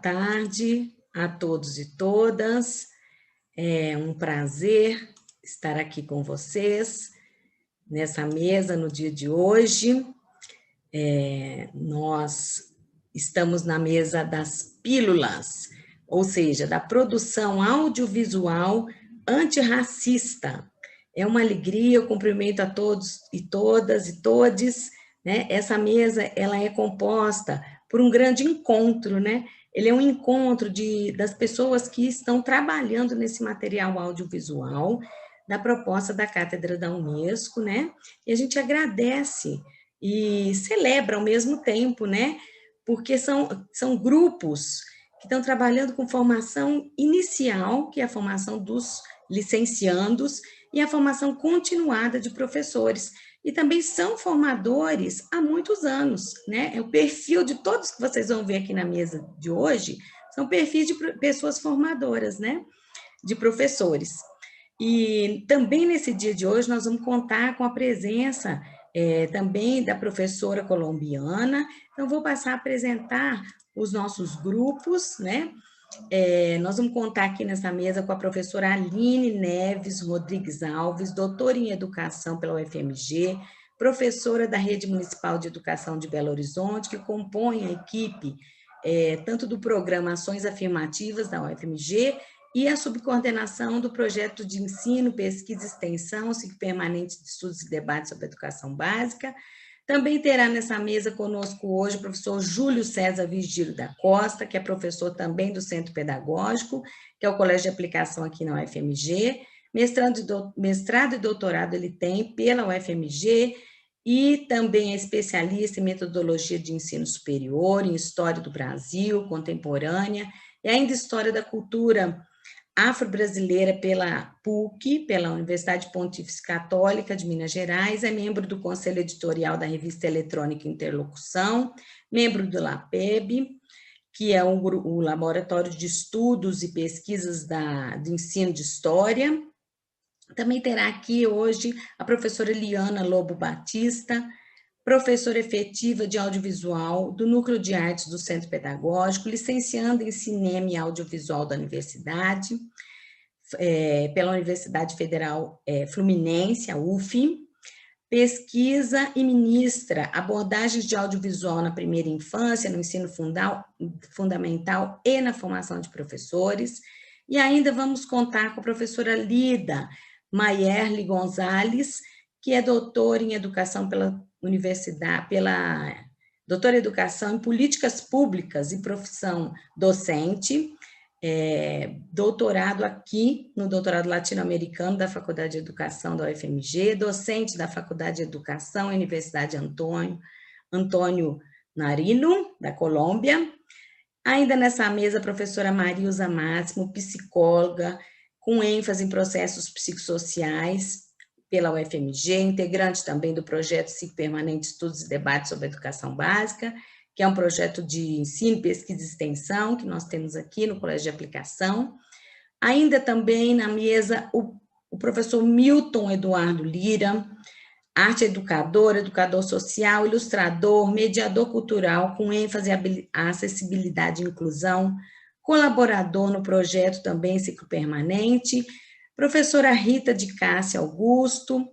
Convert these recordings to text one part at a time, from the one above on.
Tarde a todos e todas. É um prazer estar aqui com vocês nessa mesa no dia de hoje. Nós estamos na mesa das pílulas, ou seja, da produção audiovisual antirracista. É uma alegria, eu cumprimento a todos e todas e todes, né? Essa mesa, ela é composta por um grande encontro, né? Ele é um encontro das pessoas que estão trabalhando nesse material audiovisual, da proposta da Cátedra da Unesco, né? E a gente agradece e celebra ao mesmo tempo, né? Porque são grupos que estão trabalhando com formação inicial, que é a formação dos licenciandos, e a formação continuada de professores. E também são formadores há muitos anos, né? É o perfil de todos que vocês vão ver aqui na mesa de hoje, são perfis de pessoas formadoras, né? De professores. E também nesse dia de hoje nós vamos contar com a presença também da professora colombiana. Então, vou passar a apresentar os nossos grupos, né? Nós vamos contar aqui nessa mesa com a professora Aline Neves Rodrigues Alves, doutora em Educação pela UFMG, professora da Rede Municipal de Educação de Belo Horizonte, que compõe a equipe tanto do programa Ações Afirmativas da UFMG e a subcoordenação do projeto de ensino, pesquisa e extensão, ciclo permanente de estudos e debates sobre educação básica. Também terá nessa mesa conosco hoje o professor Júlio César Vigílio da Costa, que é professor também do Centro Pedagógico, que é o Colégio de Aplicação aqui na UFMG. Mestrado e doutorado ele tem pela UFMG e também é especialista em metodologia de ensino superior, em História do Brasil, contemporânea, e ainda História da Cultura afro-brasileira pela PUC, pela Universidade Pontifícia Católica de Minas Gerais, é membro do Conselho Editorial da Revista Eletrônica Interlocução, membro do LAPEB, que é o Laboratório de Estudos e Pesquisas do Ensino de História. Também terá aqui hoje a professora Eliana Lobo Batista, professora efetiva de audiovisual do Núcleo de Artes do Centro Pedagógico, licencianda em Cinema e Audiovisual da Universidade, pela Universidade Federal Fluminense, a UF, pesquisa e ministra abordagens de audiovisual na primeira infância, no ensino fundamental e na formação de professores. E ainda vamos contar com a professora Lida Maierle Gonzalez, que é doutora em Educação pela Universidade, doutora em Educação em Políticas Públicas e profissão docente, doutorado aqui no doutorado latino-americano da Faculdade de Educação da UFMG, docente da Faculdade de Educação e Universidade Antônio Nariño, da Colômbia. Ainda nessa mesa, a professora Marilza Máximo, psicóloga, com ênfase em processos psicossociais pela UFMG, integrante também do projeto Ciclo Permanente de Estudos e Debates sobre Educação Básica, que é um projeto de ensino, pesquisa e extensão, que nós temos aqui no Colégio de Aplicação. Ainda também na mesa, o professor Milton Eduardo Lira, arte educador, educador social, ilustrador, mediador cultural, com ênfase à acessibilidade e inclusão, colaborador no projeto também Ciclo Permanente, professora Rita de Cássia Augusto,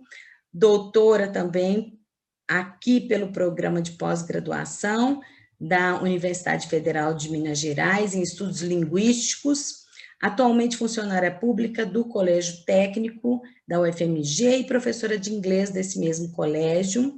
doutora também aqui pelo programa de pós-graduação da Universidade Federal de Minas Gerais em estudos linguísticos, atualmente funcionária pública do Colégio Técnico da UFMG e professora de inglês desse mesmo colégio.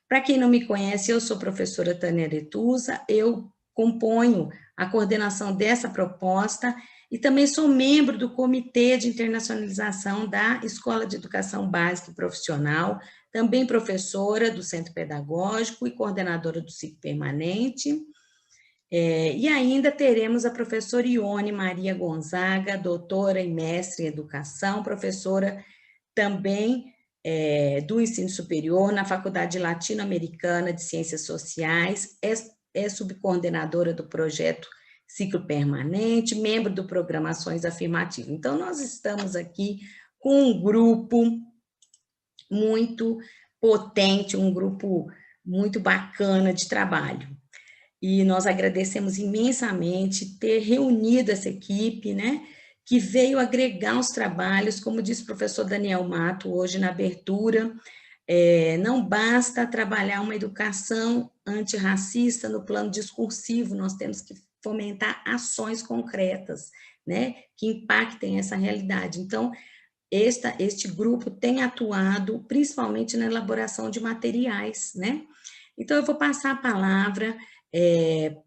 Para quem não me conhece, eu sou professora Tânia Aretusa, eu componho a coordenação dessa proposta e também sou membro do Comitê de Internacionalização da Escola de Educação Básica e Profissional, também professora do Centro Pedagógico e coordenadora do Ciclo Permanente. E ainda teremos a professora Ione Maria Gonzaga, doutora e mestre em Educação, professora também do Ensino Superior na Faculdade Latino-Americana de Ciências Sociais, é subcoordenadora do projeto Ciclo Permanente, membro do programa Ações Afirmativas. Então, nós estamos aqui com um grupo muito potente, um grupo muito bacana de trabalho. e nós agradecemos imensamente ter reunido essa equipe, né, que veio agregar os trabalhos, como disse o professor Daniel Mato hoje na abertura, não basta trabalhar uma educação antirracista no plano discursivo, nós temos que fomentar ações concretas, né, que impactem essa realidade. Então, este grupo tem atuado principalmente na elaboração de materiais, né? Então, eu vou passar a palavra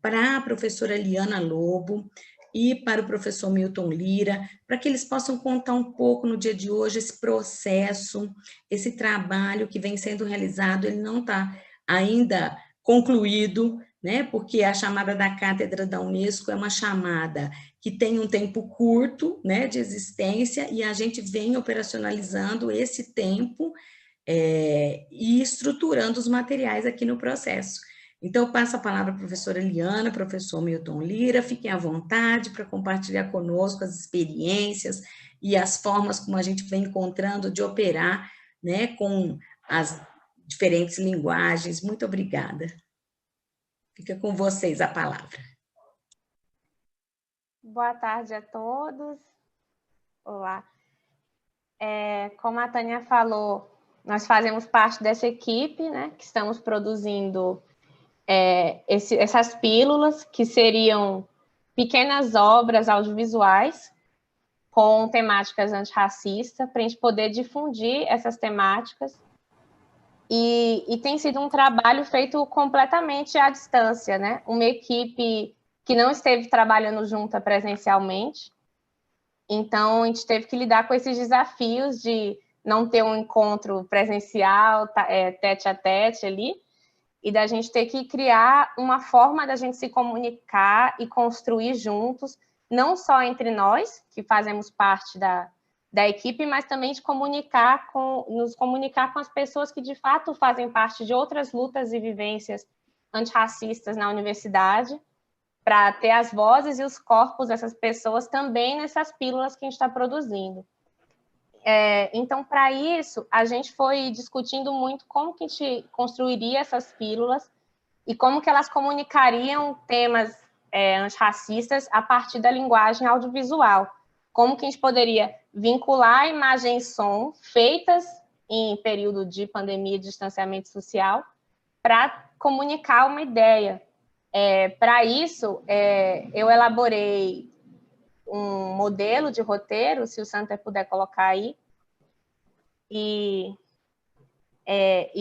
para a professora Liana Lobo e para o professor Milton Lira, para que eles possam contar um pouco no dia de hoje esse processo, esse trabalho que vem sendo realizado, ele não está ainda concluído, né? Porque a chamada da Cátedra da Unesco é uma chamada que tem um tempo curto, né, de existência, e a gente vem operacionalizando esse tempo e estruturando os materiais aqui no processo. Então, eu passo a palavra à professora Eliana, professor Milton Lira, fiquem à vontade para compartilhar conosco as experiências e as formas como a gente vem encontrando de operar, né, com as diferentes linguagens. Muito obrigada. Fica com vocês a palavra. Boa tarde a todos. Olá. Como a Tânia falou, nós fazemos parte dessa equipe, né, que estamos produzindo essas pílulas, que seriam pequenas obras audiovisuais com temáticas antirracistas, para a gente poder difundir essas temáticas. E tem sido um trabalho feito completamente à distância, né? Uma equipe que não esteve trabalhando junta presencialmente. Então, a gente teve que lidar com esses desafios de não ter um encontro presencial, tete a tete ali, e da gente ter que criar uma forma da gente se comunicar e construir juntos, não só entre nós, que fazemos parte da equipe, mas também de nos comunicar com as pessoas que, de fato, fazem parte de outras lutas e vivências antirracistas na universidade, para ter as vozes e os corpos dessas pessoas também nessas pílulas que a gente está produzindo. Então, para isso, a gente foi discutindo muito como que a gente construiria essas pílulas e como que elas comunicariam temas antirracistas a partir da linguagem audiovisual. Como que a gente poderia vincular imagem e som feitas em período de pandemia e distanciamento social para comunicar uma ideia. Para isso, eu elaborei um modelo de roteiro, se o Santa puder colocar aí. E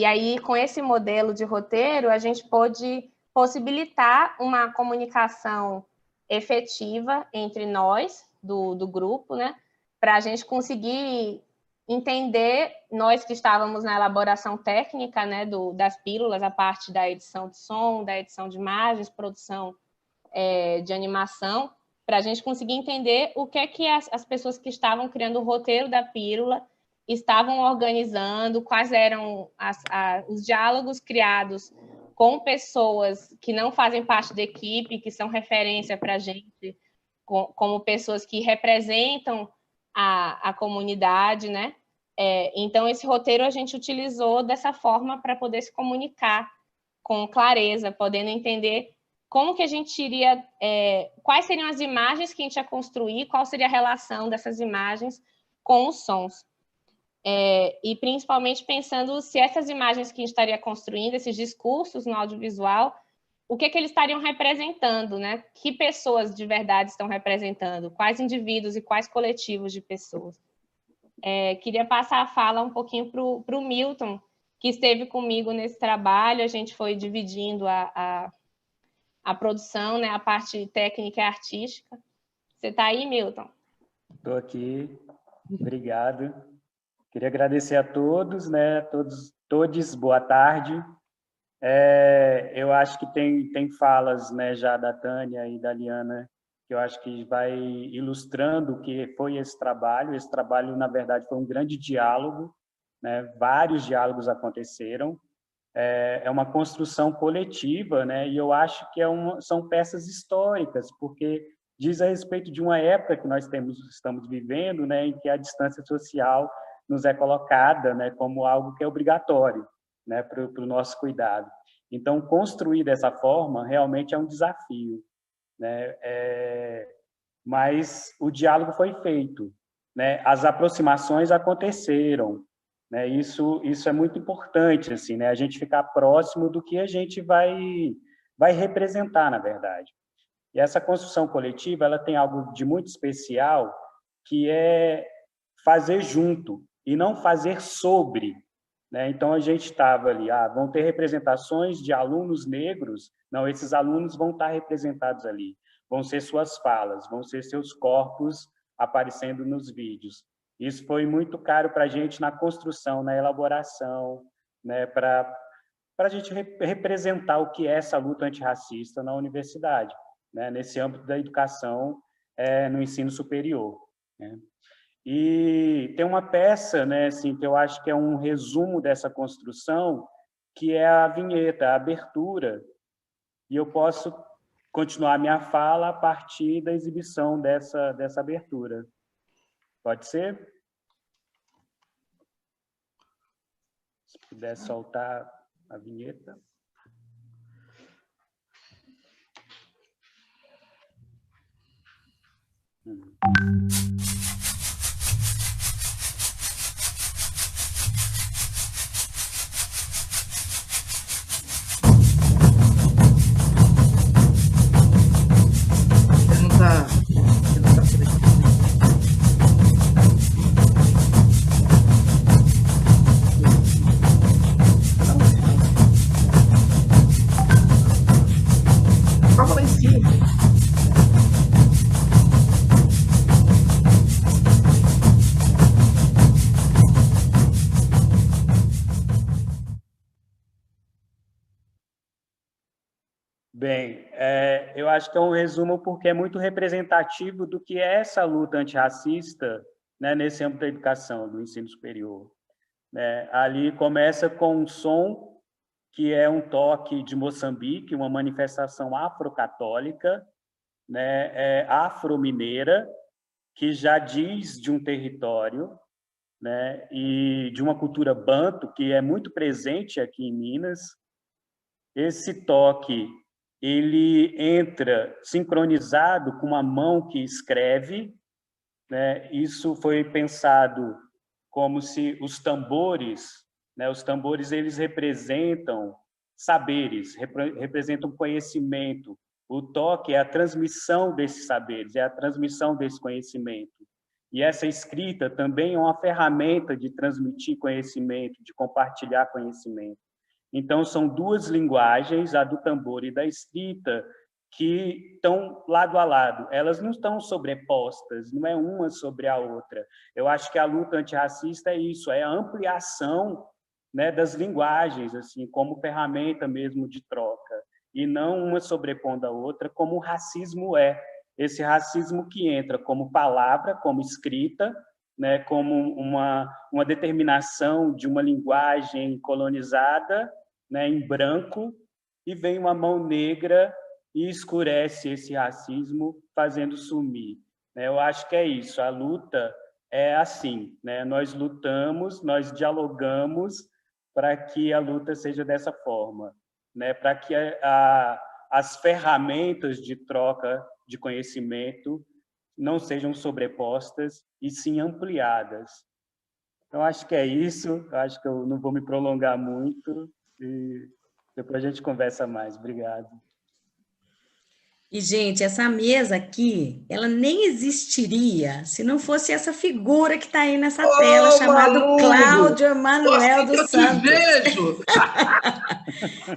aí, com esse modelo de roteiro, a gente pôde possibilitar uma comunicação efetiva entre nós, do grupo, né? Para a gente conseguir entender, nós que estávamos na elaboração técnica, né, das pílulas, a parte da edição de som, da edição de imagens, produção de animação, para a gente conseguir entender o que é que as pessoas que estavam criando o roteiro da pílula estavam organizando, quais eram os diálogos criados com pessoas que não fazem parte da equipe, que são referência para a gente, como pessoas que representam a comunidade, né? Então, esse roteiro a gente utilizou dessa forma para poder se comunicar com clareza, podendo entender como que a gente iria, quais seriam as imagens que a gente ia construir, qual seria a relação dessas imagens com os sons. E principalmente pensando se essas imagens que a gente estaria construindo, esses discursos no audiovisual, o que eles estariam representando, né? Que pessoas de verdade estão representando, quais indivíduos e quais coletivos de pessoas. Queria passar a fala um pouquinho para o Milton, que esteve comigo nesse trabalho, a gente foi dividindo a produção, né? A parte técnica e artística. Você está aí, Milton? Estou aqui, obrigado. Queria agradecer a todos, né? Todos, boa tarde. Eu acho que tem falas, né, já da Tânia e da Liana, que eu acho que vai ilustrando o que foi esse trabalho. Esse trabalho, na verdade, foi um grande diálogo, né? Vários diálogos aconteceram. É uma construção coletiva, né? E eu acho que são peças históricas, porque diz a respeito de uma época que nós estamos vivendo, né, em que a distância social nos é colocada, né, como algo que é obrigatório, né, para o nosso cuidado. Então, construir dessa forma realmente é um desafio, né? Mas o diálogo foi feito, né? As aproximações aconteceram, né? Isso é muito importante, assim, né? A gente ficar próximo do que a gente vai representar, na verdade. E essa construção coletiva, ela tem algo de muito especial, que é fazer junto e não fazer sobre, né? Então, a gente estava ali, vão ter representações de alunos negros, não, esses alunos vão estar representados ali, vão ser suas falas, vão ser seus corpos aparecendo nos vídeos. Isso foi muito caro para a gente na construção, na elaboração, né? Para a gente representar o que é essa luta antirracista na universidade, né? Nesse âmbito da educação, no ensino superior, né? E tem uma peça, né, assim, que eu acho que é um resumo dessa construção, que é a vinheta, a abertura, e eu posso continuar minha fala a partir da exibição dessa abertura. Pode ser? Se puder soltar a vinheta. Bem, eu acho que é um resumo porque é muito representativo do que é essa luta antirracista, né, nesse âmbito da educação, do ensino superior, né? Ali começa com um som que é um toque de Moçambique, uma manifestação afrocatólica, né, afro-mineira, que já diz de um território, né, e de uma cultura banto que é muito presente aqui em Minas. Esse toque ele entra sincronizado com uma mão que escreve, né? Isso foi pensado como se os tambores, né? Os tambores eles representam saberes, representam conhecimento. O toque é a transmissão desses saberes, é a transmissão desse conhecimento. E essa escrita também é uma ferramenta de transmitir conhecimento, de compartilhar conhecimento. Então, são duas linguagens, a do tambor e da escrita, que estão lado a lado. Elas não estão sobrepostas, não é uma sobre a outra. Eu acho que a luta antirracista é isso, é a ampliação, né, das linguagens, assim, como ferramenta mesmo de troca, e não uma sobrepondo a outra, como o racismo é. Esse racismo que entra como palavra, como escrita, né, como uma determinação de uma linguagem colonizada, né, em branco, e vem uma mão negra e escurece esse racismo, fazendo sumir. Eu acho que é isso, a luta é assim, né? Nós lutamos, nós dialogamos para que a luta seja dessa forma, né? Para que as ferramentas de troca de conhecimento não sejam sobrepostas e sim ampliadas. Então, acho que é isso, acho que eu não vou me prolongar muito, e depois a gente conversa mais. Obrigado. E, gente, essa mesa aqui, ela nem existiria se não fosse essa figura que está aí nessa tela, chamada Cláudio Emanuel dos Santos.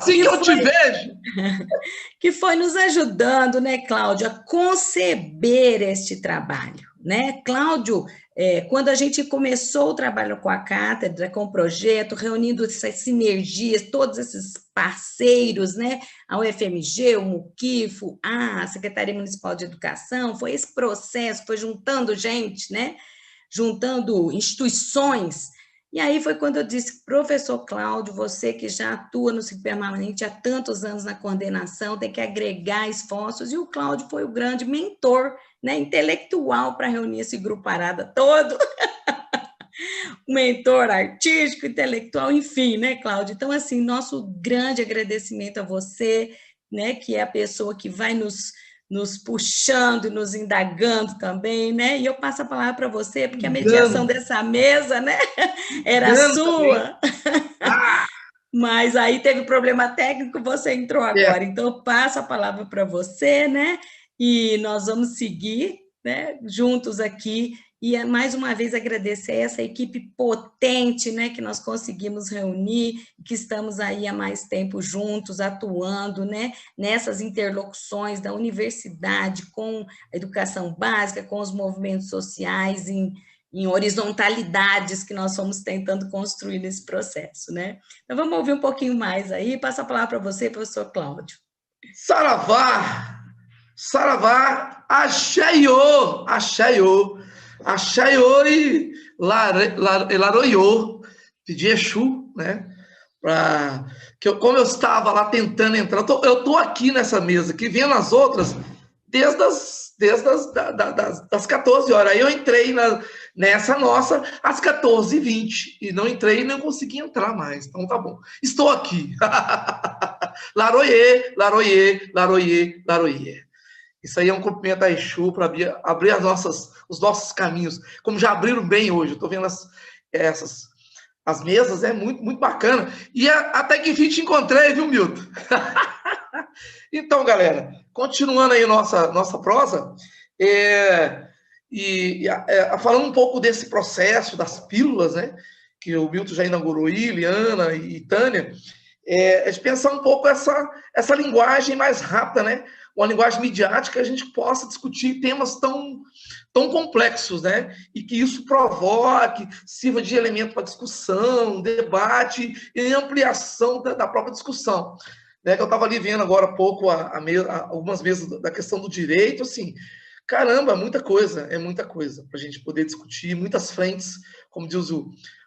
Sim, eu te vejo! Que foi nos ajudando, né, Cláudio, a conceber este trabalho, né? Cláudio, quando a gente começou o trabalho com a cátedra, com o projeto, reunindo essas sinergias, todos esses parceiros, né? A UFMG, o Muquifo, a Secretaria Municipal de Educação, foi esse processo, foi juntando gente, né? Juntando instituições. E aí foi quando eu disse, professor Cláudio, você que já atua no ciclo permanente há tantos anos na coordenação, tem que agregar esforços, e o Cláudio foi o grande mentor, né, intelectual para reunir esse grupo parada todo. um mentor artístico, intelectual, enfim, né, Cláudia? Então, assim, nosso grande agradecimento a você, né, que é a pessoa que vai nos puxando e nos indagando também, né? E eu passo a palavra para você, porque a mediação dessa mesa, né, era sua. Mas aí teve problema técnico, você entrou agora. Então, eu passo a palavra para você, né? E nós vamos seguir, né, juntos aqui. E mais uma vez agradecer essa equipe potente, né, que nós conseguimos reunir, que estamos aí há mais tempo juntos, atuando, né, nessas interlocuções da universidade com a educação básica, com os movimentos sociais, em horizontalidades que nós fomos tentando construir nesse processo, né? Então, vamos ouvir um pouquinho mais aí. Passo a palavra para você, professor Cláudio. Saravá! Saravá! Axaiô! Axaiô! Axaiô e laroiô! Pedi Exu, né? Como eu estava lá tentando entrar, eu tô aqui nessa mesa, que vendo as outras, desde as 14 horas. Aí eu entrei nessa nossa às 14h20 e não entrei e não consegui entrar mais. Então tá bom. Estou aqui. Laroiê, laroiê, laroiê, laroiê. Isso aí é um cumprimento a Exu para abrir os nossos caminhos, como já abriram bem hoje. Eu estou vendo as mesas, é muito, muito bacana. E até que enfim te encontrei, viu, Milton? Então, galera, continuando aí nossa prosa, falando um pouco desse processo das pílulas, né, que o Milton já inaugurou aí, Liana e Tânia, de pensar um pouco essa linguagem mais rápida, né, uma linguagem midiática, a gente possa discutir temas tão complexos, né, e que isso provoque, sirva de elemento para discussão, debate e ampliação da própria discussão. Né, que eu estava ali vendo agora há pouco algumas vezes da questão do direito, assim, caramba, muita coisa para a gente poder discutir, muitas frentes, como diz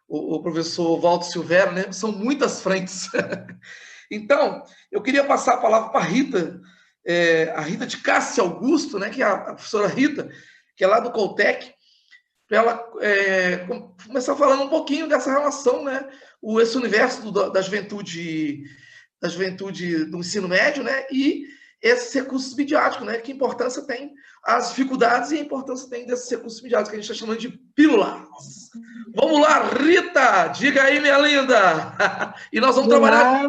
o professor Walter Silveira, né, são muitas frentes. Então, eu queria passar a palavra para a Rita de Cássia Augusto, né, que é a professora Rita, que é lá do Coltec, para ela começar falando um pouquinho dessa relação, né, esse universo da juventude do ensino médio, né, e esses recursos midiáticos, né, que importância tem, as dificuldades e a importância tem desses recursos midiáticos, que a gente está chamando de pílulas. Vamos lá, Rita, diga aí, minha linda, e nós vamos trabalhar.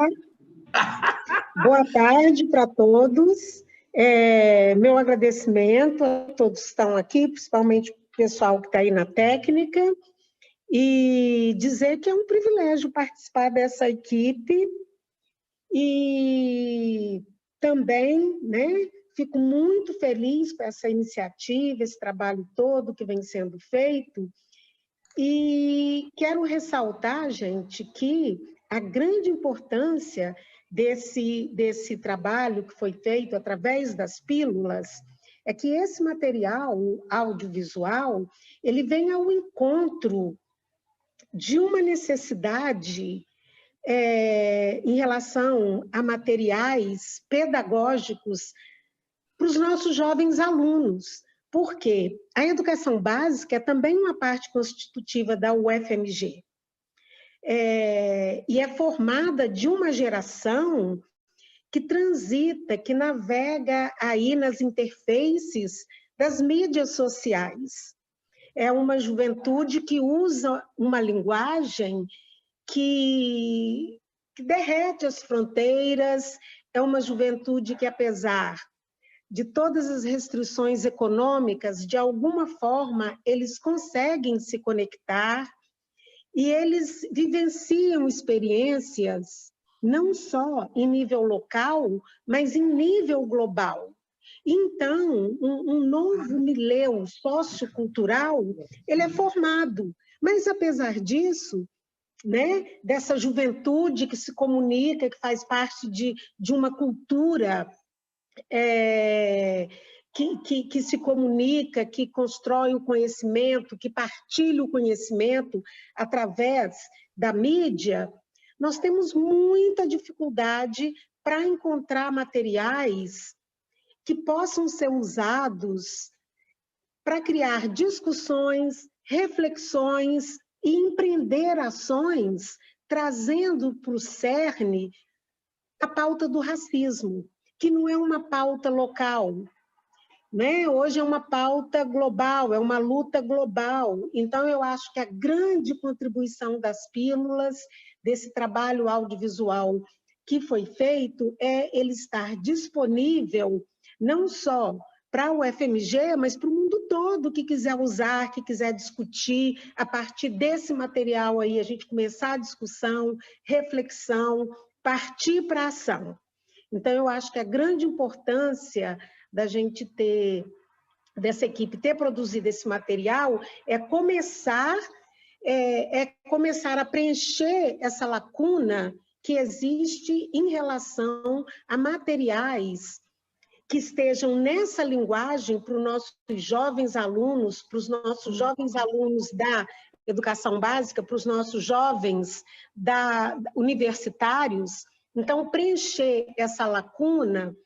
Boa tarde para todos, meu agradecimento a todos que estão aqui, principalmente o pessoal que está aí na técnica, e dizer que é um privilégio participar dessa equipe. E também, né, fico muito feliz com essa iniciativa, esse trabalho todo que vem sendo feito. E quero ressaltar, gente, que a grande importância desse trabalho que foi feito através das pílulas é que esse material audiovisual ele vem ao encontro de uma necessidade em relação a materiais pedagógicos para os nossos jovens alunos, porque a educação básica é também uma parte constitutiva da UFMG, e é formada de uma geração que transita, que navega aí nas interfaces das mídias sociais. É uma juventude que usa uma linguagem que derrete as fronteiras, é uma juventude que, apesar de todas as restrições econômicas, de alguma forma, eles conseguem se conectar e eles vivenciam experiências não só em nível local, mas em nível global. Então, um novo mileu sociocultural, ele é formado, mas, apesar disso, né, dessa juventude que se comunica, que faz parte de uma cultura que se comunica, que constrói o conhecimento, que partilha o conhecimento através da mídia, nós temos muita dificuldade para encontrar materiais que possam ser usados para criar discussões, reflexões e empreender ações trazendo para o cerne a pauta do racismo, que não é uma pauta local, né? Hoje é uma pauta global, é uma luta global. Então, eu acho que a grande contribuição das pílulas, desse trabalho audiovisual que foi feito, é ele estar disponível não só para o UFMG, mas para o mundo todo que quiser usar, que quiser discutir, a partir desse material aí, a gente começar a discussão, reflexão, partir para a ação. Então, eu acho que a grande importância da gente ter, dessa equipe ter produzido esse material, é começar a preencher essa lacuna que existe em relação a materiais que estejam nessa linguagem para os nossos jovens alunos, para os nossos jovens alunos da educação básica, para os nossos jovens universitários. Então, preencher essa lacuna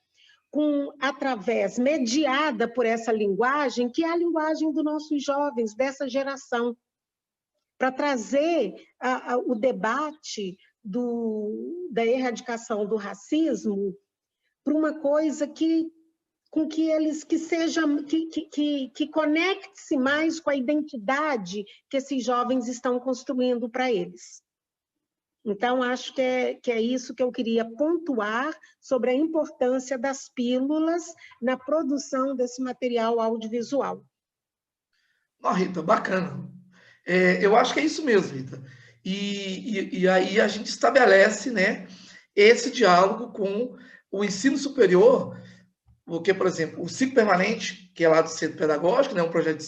mediada por essa linguagem, que é a linguagem dos nossos jovens, dessa geração, para trazer o debate da erradicação do racismo para uma coisa que conecte-se mais com a identidade que esses jovens estão construindo para eles. Então, acho que é isso que eu queria pontuar sobre a importância das pílulas na produção desse material audiovisual. Não, Rita, bacana. Eu acho que é isso mesmo, Rita. E aí a gente estabelece, né, esse diálogo com o ensino superior, porque, por exemplo, o ciclo permanente, que é lá do Centro Pedagógico, né, um projeto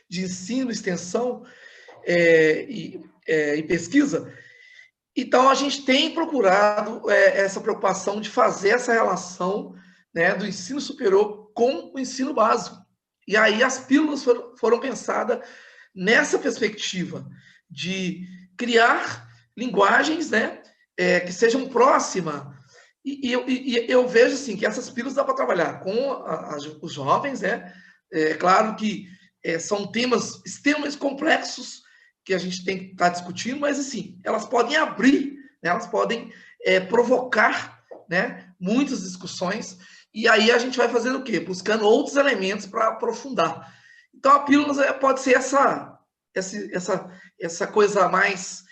de ensino, extensão e pesquisa. Então, a gente tem procurado essa preocupação de fazer essa relação, né, do ensino superior com o ensino básico. E aí as pílulas foram pensadas nessa perspectiva de criar linguagens, né, que sejam próximas. E eu vejo assim, que essas pílulas dá para trabalhar com os jovens, né? Claro que são temas extremamente complexos, que a gente tem que estar discutindo, mas assim, elas podem abrir, né? Elas podem provocar, né, muitas discussões, e aí a gente vai fazendo o quê? Buscando outros elementos para aprofundar. Então a pílula pode ser essa coisa mais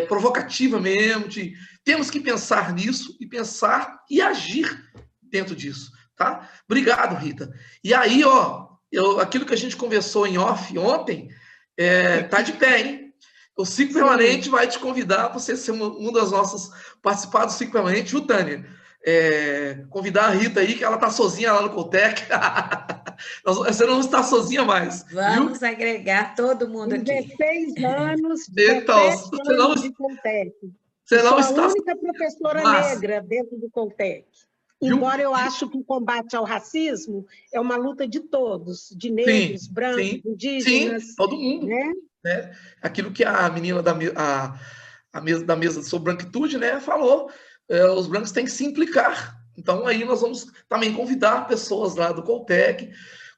provocativa mesmo, temos que pensar nisso, e pensar e agir dentro disso, tá? Obrigado, Rita. E aí, aquilo que a gente conversou em off ontem, tá de pé, hein? O Ciclo Permanente vai te convidar para você ser um das nossas, participar do Ciclo Permanente, viu, Tânia? Convidar a Rita aí, que ela tá sozinha lá no Coltec. Você não está sozinha mais. Vamos viu? agregar todo mundo aqui. 16 anos, então, 17 anos de Coltec. Você não sou está... a única professora negra dentro do Coltec. Embora eu acho que o combate ao racismo é uma luta de todos, de negros, brancos, indígenas. Sim, todo mundo. Né? Aquilo que a menina da mesa sobre branquitude, né, falou, os brancos têm que se implicar. Então, aí nós vamos também convidar pessoas lá do Coltec,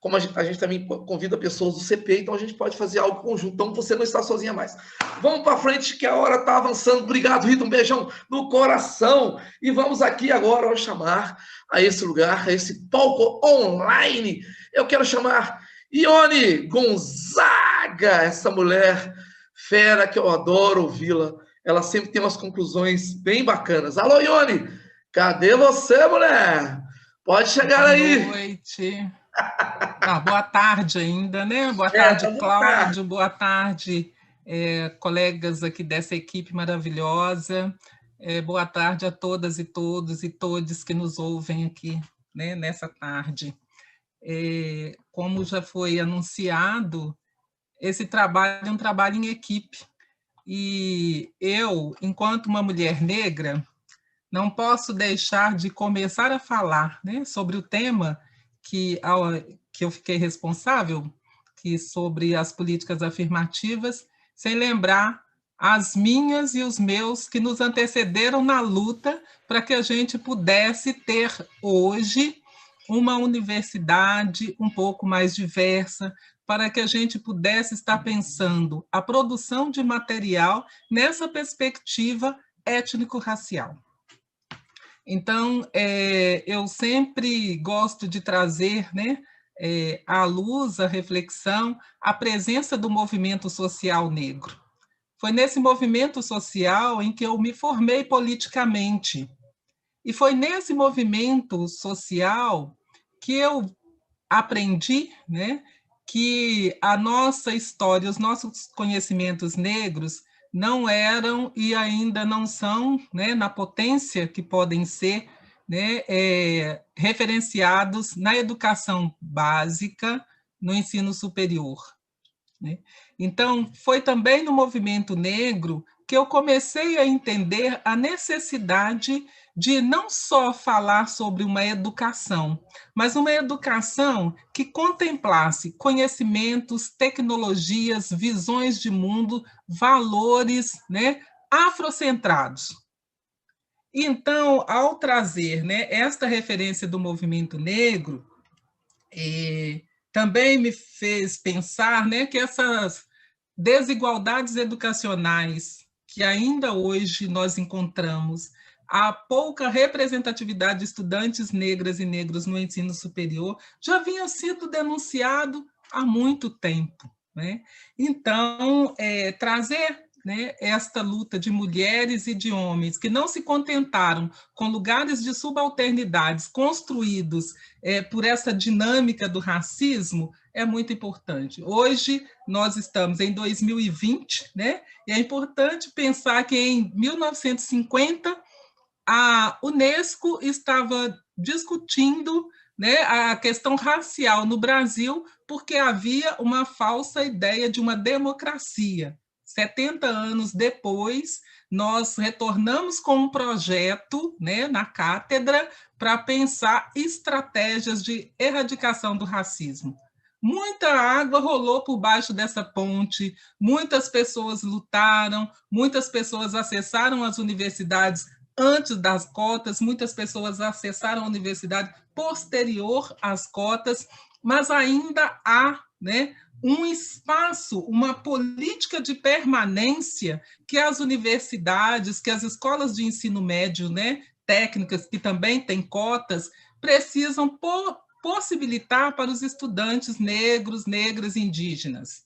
como a gente também convida pessoas do CP, então a gente pode fazer algo conjunto. Então, você não está sozinha mais. Vamos para frente, que a hora está avançando. Obrigado, Rita, um beijão no coração. E vamos aqui agora chamar a esse lugar, a esse palco online. Eu quero chamar Ione Gonzaga, essa mulher fera que eu adoro ouvi-la. Ela sempre tem umas conclusões bem bacanas. Alô, Ione, cadê você, mulher? Pode chegar aí. Boa noite. Boa tarde ainda, né? Boa tarde, Cláudio. Boa tarde, colegas aqui dessa equipe maravilhosa. Boa tarde a todas e todos e todes que nos ouvem aqui, né, nessa tarde. Como já foi anunciado, esse trabalho é um trabalho em equipe. E eu, enquanto uma mulher negra, não posso deixar de começar a falar, né, sobre o tema que eu fiquei responsável, que sobre as políticas afirmativas, sem lembrar as minhas e os meus que nos antecederam na luta para que a gente pudesse ter hoje uma universidade um pouco mais diversa, para que a gente pudesse estar pensando a produção de material nessa perspectiva étnico-racial. Então, eu sempre gosto de trazer, né, à luz, à reflexão, a presença do movimento social negro. Foi nesse movimento social em que eu me formei politicamente. E foi nesse movimento social que eu aprendi, né, que a nossa história, os nossos conhecimentos negros não eram e ainda não são, né, na potência que podem ser, né, referenciados na educação básica, no ensino superior, né? Então, foi também no movimento negro que eu comecei a entender a necessidade de não só falar sobre uma educação, mas uma educação que contemplasse conhecimentos, tecnologias, visões de mundo, valores, né, afrocentrados. Então, ao trazer, né, esta referência do movimento negro, também me fez pensar, né, que essas desigualdades educacionais que ainda hoje nós encontramos, a pouca representatividade de estudantes negras e negros no ensino superior, já vinha sido denunciado há muito tempo, né? Então, trazer, né, esta luta de mulheres e de homens que não se contentaram com lugares de subalternidades construídos por essa dinâmica do racismo é muito importante. Hoje, nós estamos em 2020, né? E é importante pensar que em 1950, a Unesco estava discutindo, né, a questão racial no Brasil, porque havia uma falsa ideia de uma democracia. 70 anos depois, nós retornamos com um projeto, né, na cátedra para pensar estratégias de erradicação do racismo. Muita água rolou por baixo dessa ponte, muitas pessoas lutaram, muitas pessoas acessaram as universidades antes das cotas, muitas pessoas acessaram a universidade posterior às cotas, mas ainda há, né, um espaço, uma política de permanência que as universidades, que as escolas de ensino médio, né, técnicas, que também têm cotas, precisam possibilitar para os estudantes negros, negras e indígenas.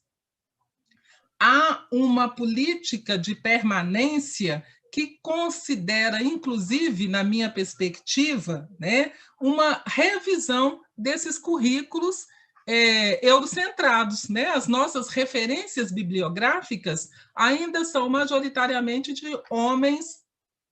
Há uma política de permanência que considera, inclusive, na minha perspectiva, né, uma revisão desses currículos eurocentrados, né? As nossas referências bibliográficas ainda são majoritariamente de homens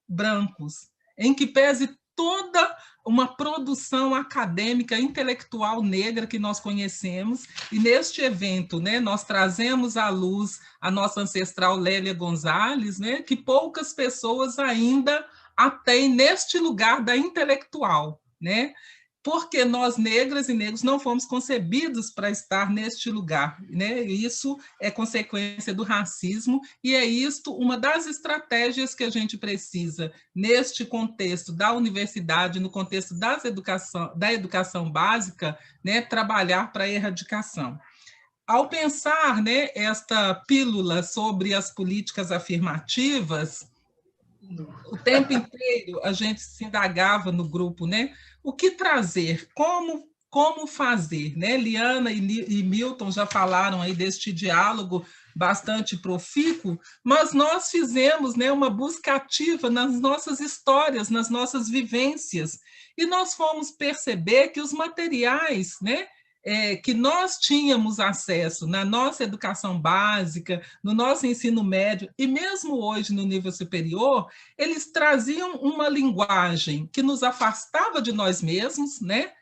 brancos, em que pese toda uma produção acadêmica, intelectual negra que nós conhecemos, e neste evento, né, nós trazemos à luz a nossa ancestral Lélia Gonzalez, né, que poucas pessoas ainda a têm neste lugar da intelectual, né? Porque nós, negras e negros, não fomos concebidos para estar neste lugar, né? Isso é consequência do racismo, e é isto uma das estratégias que a gente precisa, neste contexto da universidade, no contexto da educação básica, né, trabalhar para a erradicação. Ao pensar, né, esta pílula sobre as políticas afirmativas, o tempo inteiro a gente se indagava no grupo, né? O que trazer, como fazer, né? Liana e Milton já falaram aí deste diálogo bastante profícuo, mas nós fizemos, né, uma busca ativa nas nossas histórias, nas nossas vivências, e nós fomos perceber que os materiais, né, que nós tínhamos acesso na nossa educação básica, no nosso ensino médio, e mesmo hoje no nível superior, eles traziam uma linguagem que nos afastava de nós mesmos, né?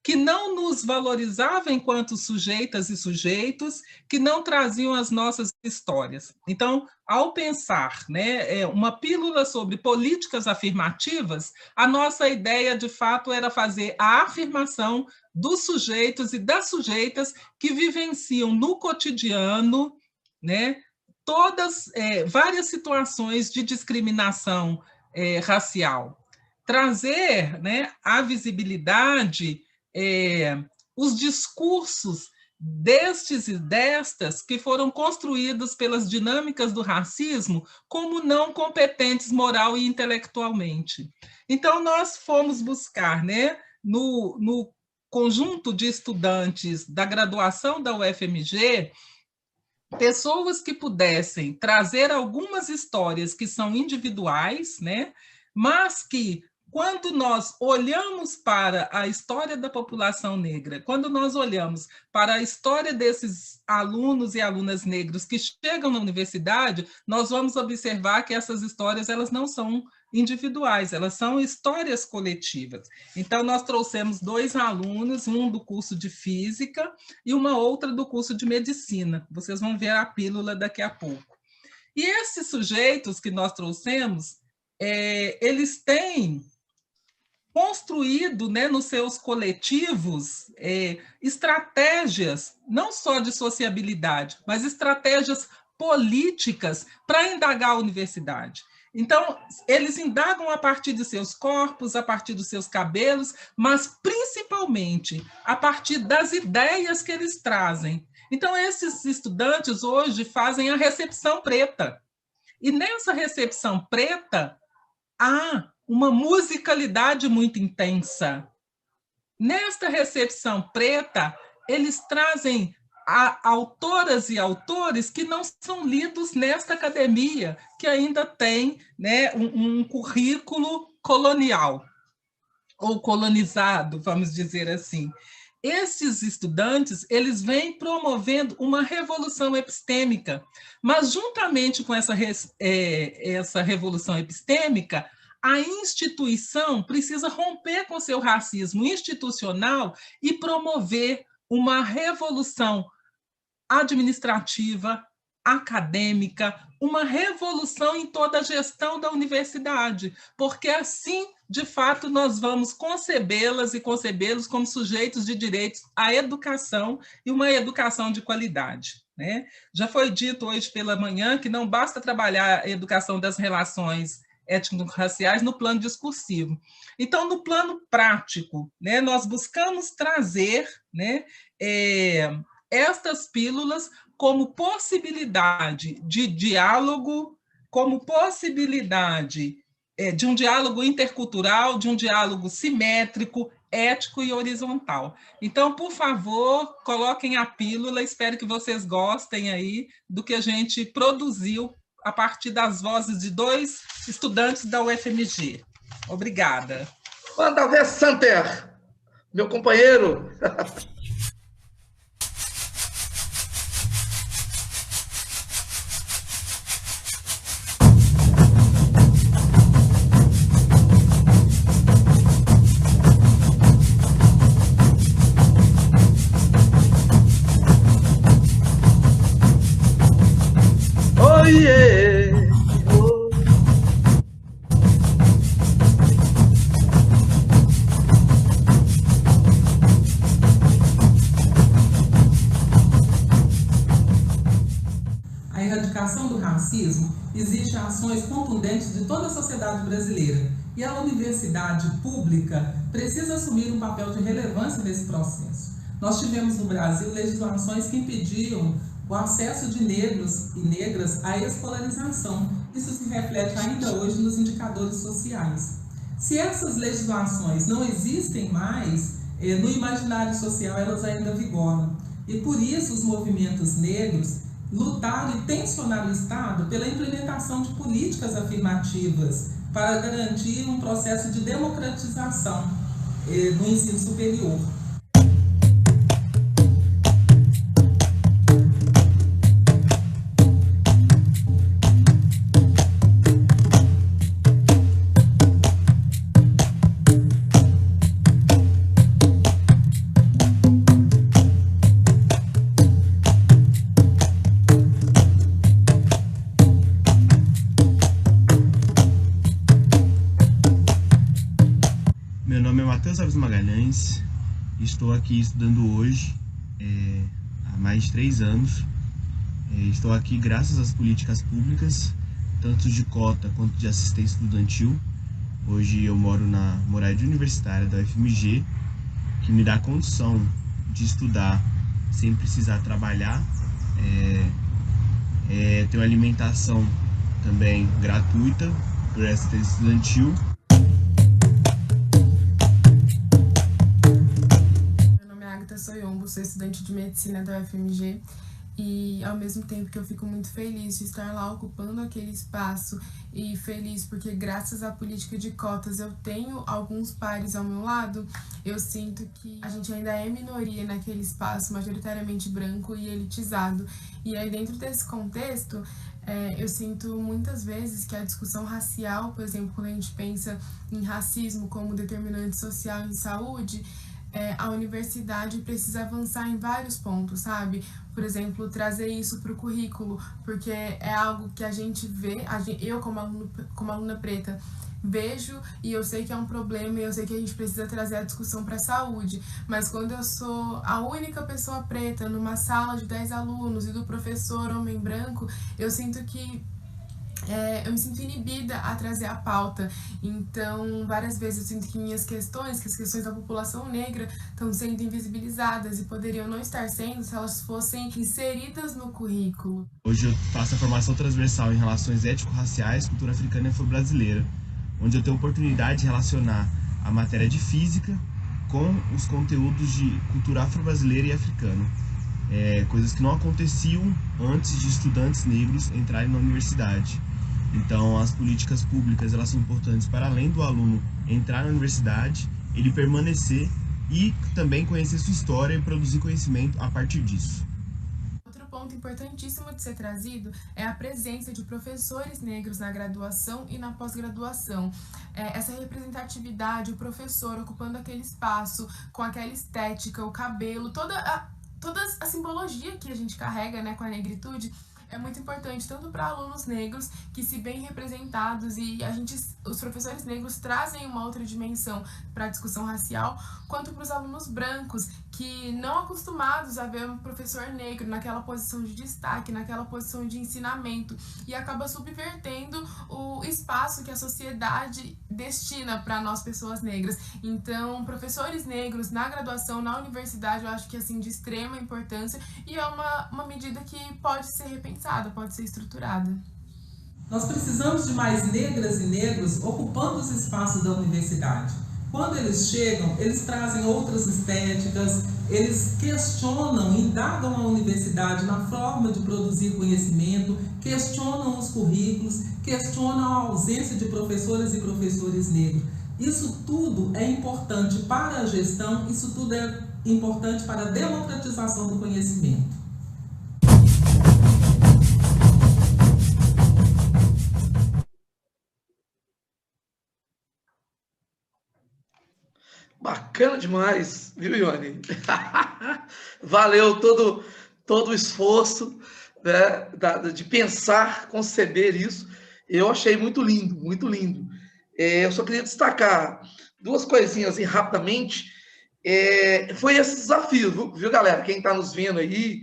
Que não nos valorizava enquanto sujeitas e sujeitos, que não traziam as nossas histórias. Então, ao pensar, né, uma pílula sobre políticas afirmativas, a nossa ideia, de fato, era fazer a afirmação dos sujeitos e das sujeitas que vivenciam no cotidiano, né, várias situações de discriminação racial. Trazer, né, a visibilidade os discursos destes e destas que foram construídos pelas dinâmicas do racismo como não competentes moral e intelectualmente. Então, nós fomos buscar, né, no conjunto de estudantes da graduação da UFMG, pessoas que pudessem trazer algumas histórias que são individuais, né, mas que, quando nós olhamos para a história da população negra, quando nós olhamos para a história desses alunos e alunas negros que chegam na universidade, nós vamos observar que essas histórias elas não são individuais, elas são histórias coletivas. Então, nós trouxemos 2 alunos, um do curso de Física e uma outra do curso de Medicina. Vocês vão ver a pílula daqui a pouco. E esses sujeitos que nós trouxemos, eles têm construído, né, nos seus coletivos estratégias, não só de sociabilidade, mas estratégias políticas para indagar a universidade. Então, eles indagam a partir de seus corpos, a partir dos seus cabelos, mas principalmente a partir das ideias que eles trazem. Então, esses estudantes hoje fazem a recepção preta. E nessa recepção preta, há uma musicalidade muito intensa. Nesta recepção preta, eles trazem autoras e autores que não são lidos nesta academia, que ainda tem, né, um currículo colonial, ou colonizado, vamos dizer assim. Esses estudantes, eles vêm promovendo uma revolução epistêmica, mas juntamente com essa revolução epistêmica, a instituição precisa romper com seu racismo institucional e promover uma revolução administrativa, acadêmica, uma revolução em toda a gestão da universidade, porque assim, de fato, nós vamos concebê-las e concebê-los como sujeitos de direitos à educação e uma educação de qualidade, né? Já foi dito hoje pela manhã que não basta trabalhar a educação das relações étnico-raciais no plano discursivo. Então, no plano prático, né, nós buscamos trazer, né, estas pílulas como possibilidade de diálogo, como possibilidade de um diálogo intercultural, de um diálogo simétrico, ético e horizontal. Então, por favor, coloquem a pílula, espero que vocês gostem aí do que a gente produziu a partir das vozes de 2 estudantes da UFMG. Obrigada. Manda ver, Santer, meu companheiro. Oh, yeah. A erradicação do racismo exige ações contundentes de toda a sociedade brasileira e a universidade pública precisa assumir um papel de relevância nesse processo. Nós tivemos no Brasil legislações que impediam o acesso de negros e negras à escolarização. Isso se reflete ainda hoje nos indicadores sociais. Se essas legislações não existem mais, no imaginário social elas ainda vigoram. E por isso os movimentos negros lutaram e tensionaram o Estado pela implementação de políticas afirmativas para garantir um processo de democratização no ensino superior. Meu nome é Matheus Alves Magalhães, estou aqui estudando hoje há mais de 3 anos. Estou aqui graças às políticas públicas, tanto de cota quanto de assistência estudantil. Hoje eu moro na moradia universitária da UFMG que me dá condição de estudar sem precisar trabalhar, ter uma alimentação também gratuita por assistência estudantil. Meu nome é Agatha Soyombo, sou estudante de medicina da UFMG e ao mesmo tempo que eu fico muito feliz de estar lá ocupando aquele espaço e feliz porque graças à política de cotas eu tenho alguns pares ao meu lado, eu sinto que a gente ainda é minoria naquele espaço majoritariamente branco e elitizado. E aí dentro desse contexto, eu sinto muitas vezes que a discussão racial, por exemplo, quando a gente pensa em racismo como determinante social em saúde, a universidade precisa avançar em vários pontos, sabe? Por exemplo, trazer isso para o currículo, porque é algo que a gente vê, eu como aluna preta, vejo e eu sei que é um problema e eu sei que a gente precisa trazer a discussão para a saúde, mas quando eu sou a única pessoa preta numa sala de 10 alunos e do professor homem branco, eu sinto que eu me sinto inibida a trazer a pauta. Então, várias vezes eu sinto que minhas questões, que as questões da população negra estão sendo invisibilizadas e poderiam não estar sendo se elas fossem inseridas no currículo. Hoje eu faço a formação transversal em relações étnico-raciais, cultura africana e afro-brasileira, onde eu tenho a oportunidade de relacionar a matéria de física com os conteúdos de cultura afro-brasileira e africana. Coisas que não aconteciam antes de estudantes negros entrarem na universidade. Então, as políticas públicas elas são importantes para além do aluno entrar na universidade, ele permanecer e também conhecer sua história e produzir conhecimento a partir disso. Outro ponto importantíssimo de ser trazido é a presença de professores negros na graduação e na pós-graduação. Essa representatividade, o professor ocupando aquele espaço, com aquela estética, o cabelo, toda a simbologia que a gente carrega, né, com a negritude, é muito importante tanto para alunos negros que se bem representados e os professores negros trazem uma outra dimensão para a discussão racial, quanto para os alunos brancos que não acostumados a ver um professor negro naquela posição de destaque, naquela posição de ensinamento e acaba subvertendo o espaço que a sociedade destina para nós pessoas negras. Então, professores negros na graduação, na universidade, eu acho que assim de extrema importância e é uma medida que pode ser repensada, pode ser estruturada. Nós precisamos de mais negras e negros ocupando os espaços da universidade. Quando eles chegam, eles trazem outras estéticas, eles questionam, indagam a universidade na forma de produzir conhecimento, questionam os currículos, questionam a ausência de professoras e professores negros. Isso tudo é importante para a gestão, isso tudo é importante para a democratização do conhecimento. Bacana demais, viu, Ione? Valeu todo o esforço, né, de pensar, conceber isso. Eu achei muito lindo, muito lindo. Eu só queria destacar duas coisinhas assim, rapidamente. Foi esse desafio, viu, galera? Quem está nos vendo aí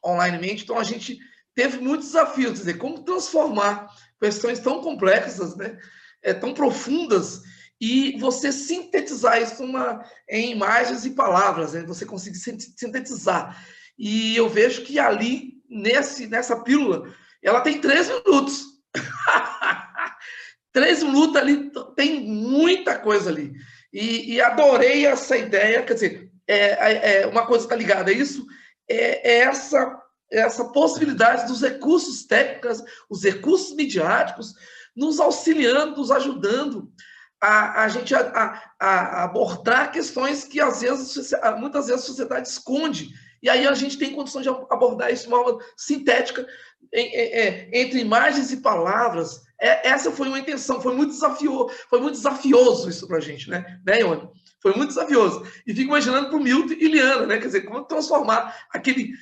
onlinemente, então a gente teve muitos desafios, quer dizer, como transformar questões tão complexas, né, tão profundas, e você sintetizar isso em imagens e palavras, né? Você conseguir sintetizar. E eu vejo que ali, nessa pílula, ela tem 3 minutos. 3 minutos ali, tem muita coisa ali. E adorei essa ideia, quer dizer, uma coisa que está ligada a isso, essa possibilidade dos recursos técnicos, os recursos midiáticos, nos auxiliando, nos ajudando a gente a abordar questões que muitas vezes a sociedade esconde, e aí a gente tem condição de abordar isso de uma forma sintética, entre imagens e palavras. Essa foi uma intenção, foi muito desafioso isso para a gente, né, Ione? Foi muito desafioso. E fico imaginando para o Milton e Liana, né? Quer dizer, como transformar aquele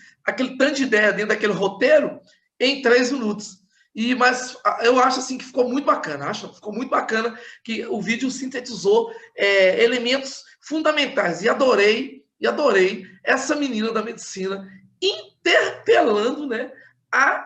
tanto de ideia dentro daquele roteiro em 3 minutos. Mas eu acho assim que ficou muito bacana. Ficou muito bacana que o vídeo sintetizou elementos fundamentais. E adorei essa menina da medicina interpelando, né, a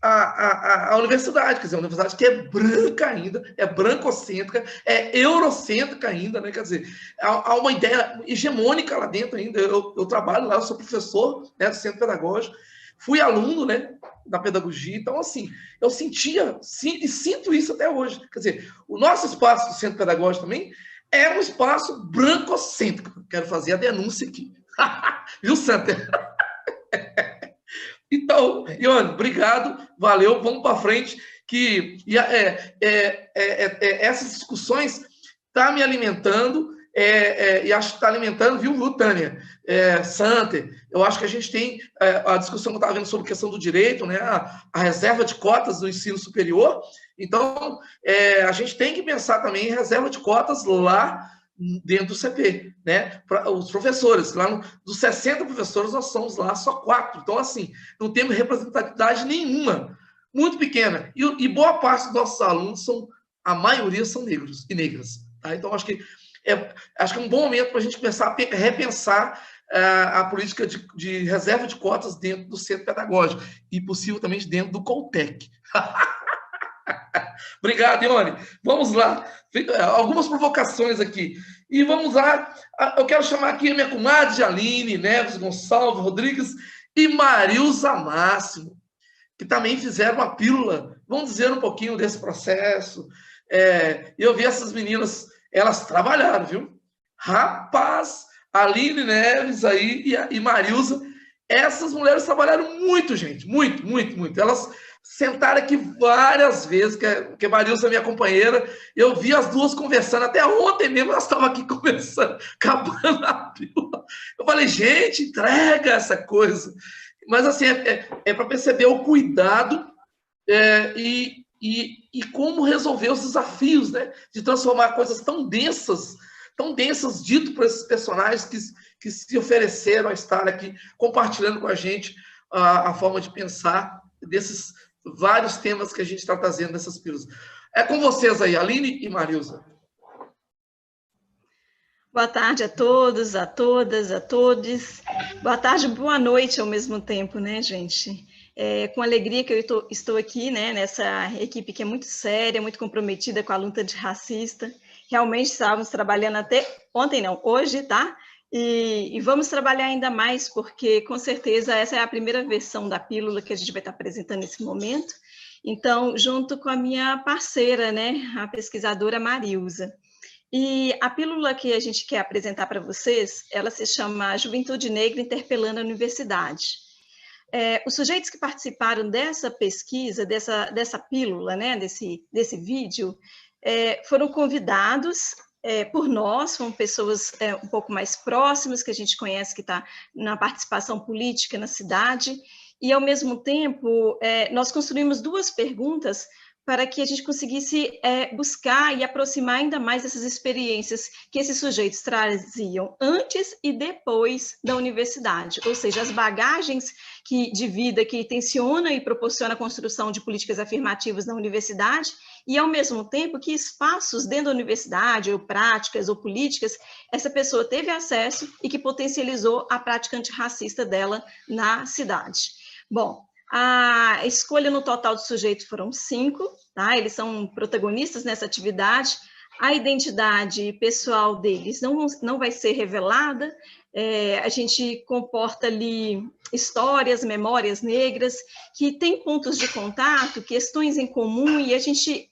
a universidade, quer dizer, a universidade que é branca ainda, é brancocêntrica, é eurocêntrica ainda, né? Quer dizer, há uma ideia hegemônica lá dentro ainda. Eu trabalho lá, eu sou professor, né, do Centro Pedagógico, fui aluno, né, da pedagogia, então, assim, eu sentia e sinto isso até hoje. Quer dizer, o nosso espaço do Centro Pedagógico também é um espaço brancocêntrico. Quero fazer a denúncia aqui. Viu, Santa? Então, Ione, obrigado, valeu, vamos para frente, que essas discussões estão me alimentando, e acho que está alimentando, viu, Tânia? Santer, eu acho que a gente tem a discussão que eu estava vendo sobre a questão do direito, né, a reserva de cotas do ensino superior, então a gente tem que pensar também em reserva de cotas lá dentro do CP, né? Para os professores, lá dos 60 professores, nós somos lá só 4. Então, assim, não temos representatividade nenhuma, muito pequena. E boa parte dos nossos alunos a maioria são negros e negras. Tá? Então, acho que é um bom momento para a gente começar a repensar a política de reserva de cotas dentro do centro pedagógico e, possivelmente, dentro do Coltec. Obrigado, Ione. Vamos lá. Algumas provocações aqui. E vamos lá. Eu quero chamar aqui a minha comadre Aline Neves Gonçalves Rodrigues e Marilza Máximo, que também fizeram uma pílula. Vamos dizer um pouquinho desse processo. Eu vi essas meninas, elas trabalharam, viu? Rapaz, Aline Neves aí e Marilza, essas mulheres trabalharam muito, gente. Muito, muito, muito. Elas sentaram aqui várias vezes, que a Marilza é minha companheira, eu vi as duas conversando, até ontem mesmo elas estavam aqui conversando, acabando a pílula. Eu falei, gente, entrega essa coisa. Mas, assim, é para perceber o cuidado e como resolver os desafios, né, de transformar coisas tão densas dito por esses personagens que se ofereceram a estar aqui compartilhando com a gente a forma de pensar desses vários temas que a gente está trazendo nessas pílulas. É com vocês aí, Aline e Marilza. Boa tarde a todos, a todas, a todos. Boa tarde, boa noite ao mesmo tempo, né, gente? Com alegria que eu estou aqui, né, nessa equipe que é muito séria, muito comprometida com a luta antirracista. Realmente estávamos trabalhando até ontem, não, hoje, tá? E vamos trabalhar ainda mais, porque, com certeza, essa é a primeira versão da pílula que a gente vai estar apresentando nesse momento. Então, junto com a minha parceira, né, a pesquisadora Marilza. E a pílula que a gente quer apresentar para vocês, ela se chama Juventude Negra Interpelando a Universidade. Os sujeitos que participaram dessa pesquisa, dessa pílula, né, desse vídeo, foram convidados por nós, são pessoas um pouco mais próximas, que a gente conhece, que está na participação política na cidade, e, ao mesmo tempo, nós construímos duas perguntas para que a gente conseguisse buscar e aproximar ainda mais essas experiências que esses sujeitos traziam antes e depois da universidade, ou seja, as bagagens de vida que tensionam e proporcionam a construção de políticas afirmativas na universidade e, ao mesmo tempo, que espaços dentro da universidade, ou práticas ou políticas, essa pessoa teve acesso e que potencializou a prática antirracista dela na cidade. Bom, a escolha no total dos sujeitos foram 5, tá? Eles são protagonistas nessa atividade. A identidade pessoal deles não vai ser revelada. A gente comporta ali histórias, memórias negras, que têm pontos de contato, questões em comum, e a gente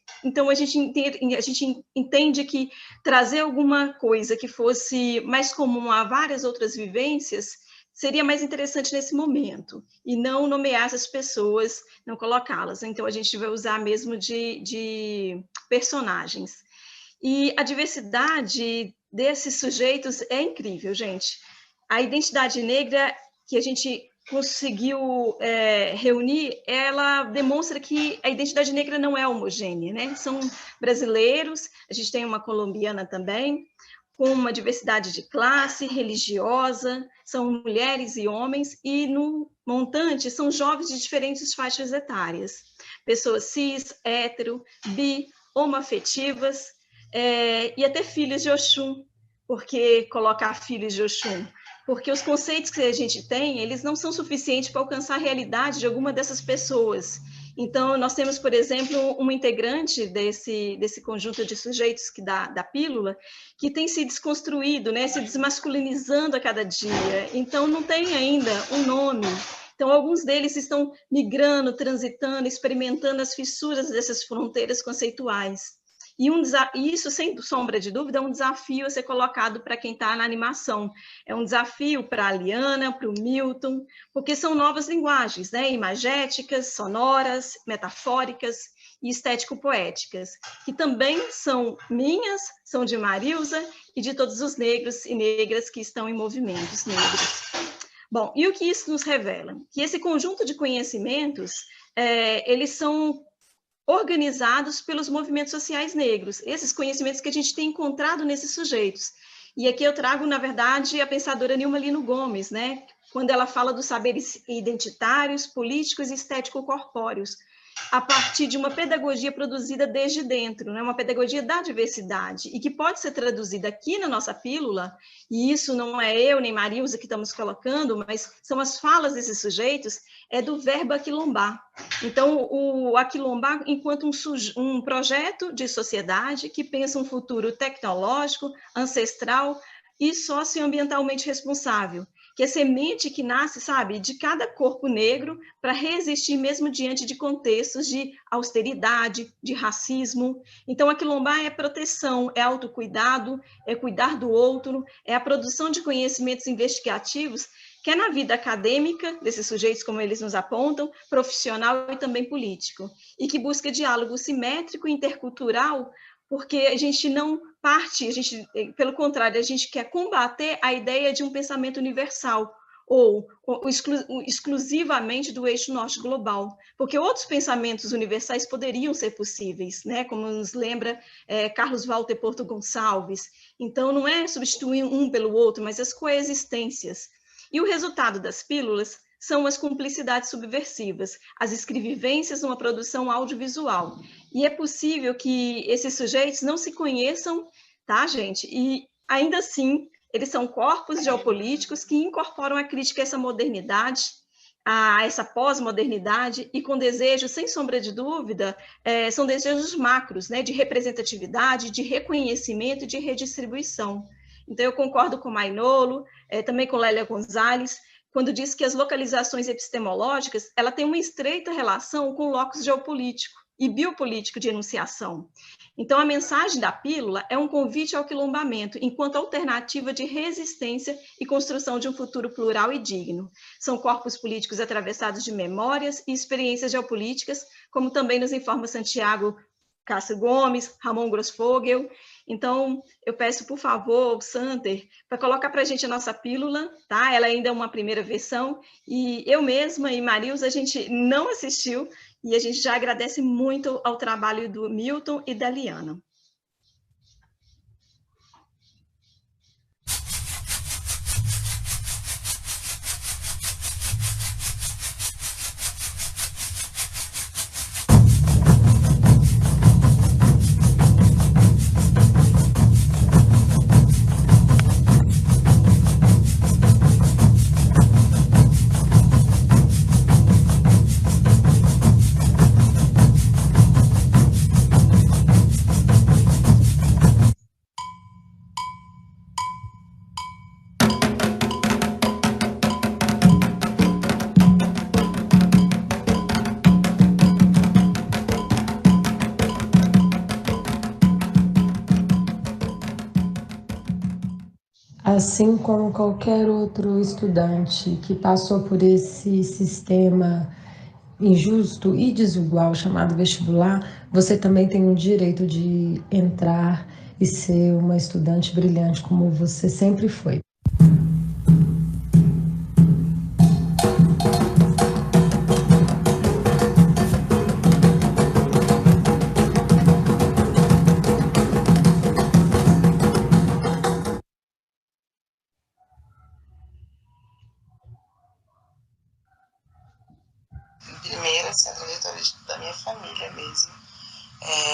entende que trazer alguma coisa que fosse mais comum a várias outras vivências seria mais interessante nesse momento, e não nomear essas pessoas, não colocá-las. Então, a gente vai usar mesmo de personagens. E a diversidade desses sujeitos é incrível, gente. A identidade negra que a gente conseguiu reunir, ela demonstra que a identidade negra não é homogênea, né? São brasileiros, a gente tem uma colombiana também, com uma diversidade de classe, religiosa, são mulheres e homens, e no montante são jovens de diferentes faixas etárias, pessoas cis, hétero, bi, homoafetivas, e até filhos de Oxum. Por que colocar filhos de Oxum? Porque os conceitos que a gente tem, eles não são suficientes para alcançar a realidade de alguma dessas pessoas. Então, nós temos, por exemplo, uma integrante desse conjunto de sujeitos da pílula, que tem se desconstruído, né, se desmasculinizando a cada dia. Então, não tem ainda um nome. Então, alguns deles estão migrando, transitando, experimentando as fissuras dessas fronteiras conceituais. E isso, sem sombra de dúvida, é um desafio a ser colocado para quem está na animação. É um desafio para a Liana, para o Milton, porque são novas linguagens, né? Imagéticas, sonoras, metafóricas e estético-poéticas, que também são minhas, são de Marilza e de todos os negros e negras que estão em movimentos negros. Bom, e o que isso nos revela? Que esse conjunto de conhecimentos, eles são organizados pelos movimentos sociais negros, esses conhecimentos que a gente tem encontrado nesses sujeitos. E aqui eu trago, na verdade, a pensadora Nilma Lino Gomes, né, quando ela fala dos saberes identitários, políticos e estético-corpóreos, a partir de uma pedagogia produzida desde dentro, né, uma pedagogia da diversidade, e que pode ser traduzida aqui na nossa pílula, e isso não é eu nem Marilza que estamos colocando, mas são as falas desses sujeitos, é do verbo aquilombar. Então, o aquilombar enquanto um projeto de sociedade que pensa um futuro tecnológico, ancestral e socioambientalmente responsável, que é semente que nasce, sabe, de cada corpo negro para resistir mesmo diante de contextos de austeridade, de racismo. Então, aquilombar é proteção, é autocuidado, é cuidar do outro, é a produção de conhecimentos investigativos, que é na vida acadêmica desses sujeitos, como eles nos apontam, profissional e também político, e que busca diálogo simétrico e intercultural, porque a gente não parte, pelo contrário, a gente quer combater a ideia de um pensamento universal, ou exclusivamente do eixo norte global, porque outros pensamentos universais poderiam ser possíveis, né? Como nos lembra Carlos Walter Porto Gonçalves. Então, não é substituir um pelo outro, mas as coexistências. E o resultado das pílulas são as cumplicidades subversivas, as escrevivências numa produção audiovisual. E é possível que esses sujeitos não se conheçam, tá, gente? E, ainda assim, eles são corpos geopolíticos que incorporam a crítica a essa modernidade, a essa pós-modernidade, e com desejos, sem sombra de dúvida, são desejos macros, né, de representatividade, de reconhecimento e de redistribuição. Então, eu concordo com Mainolo, também com Lélia Gonzalez, quando diz que as localizações epistemológicas ela tem uma estreita relação com o locus geopolítico e biopolítico de enunciação. Então, a mensagem da pílula é um convite ao quilombamento, enquanto alternativa de resistência e construção de um futuro plural e digno. São corpos políticos atravessados de memórias e experiências geopolíticas, como também nos informa Santiago Cássio Gomes, Ramon Grossfogel. Então, eu peço, por favor, Santer, para colocar para a gente a nossa pílula, tá? Ela ainda é uma primeira versão, e eu mesma e Marilza, a gente não assistiu, e a gente já agradece muito ao trabalho do Milton e da Liana. Assim como qualquer outro estudante que passou por esse sistema injusto e desigual chamado vestibular, você também tem o direito de entrar e ser uma estudante brilhante como você sempre foi. Primeiro, essa trajetória da minha família mesmo,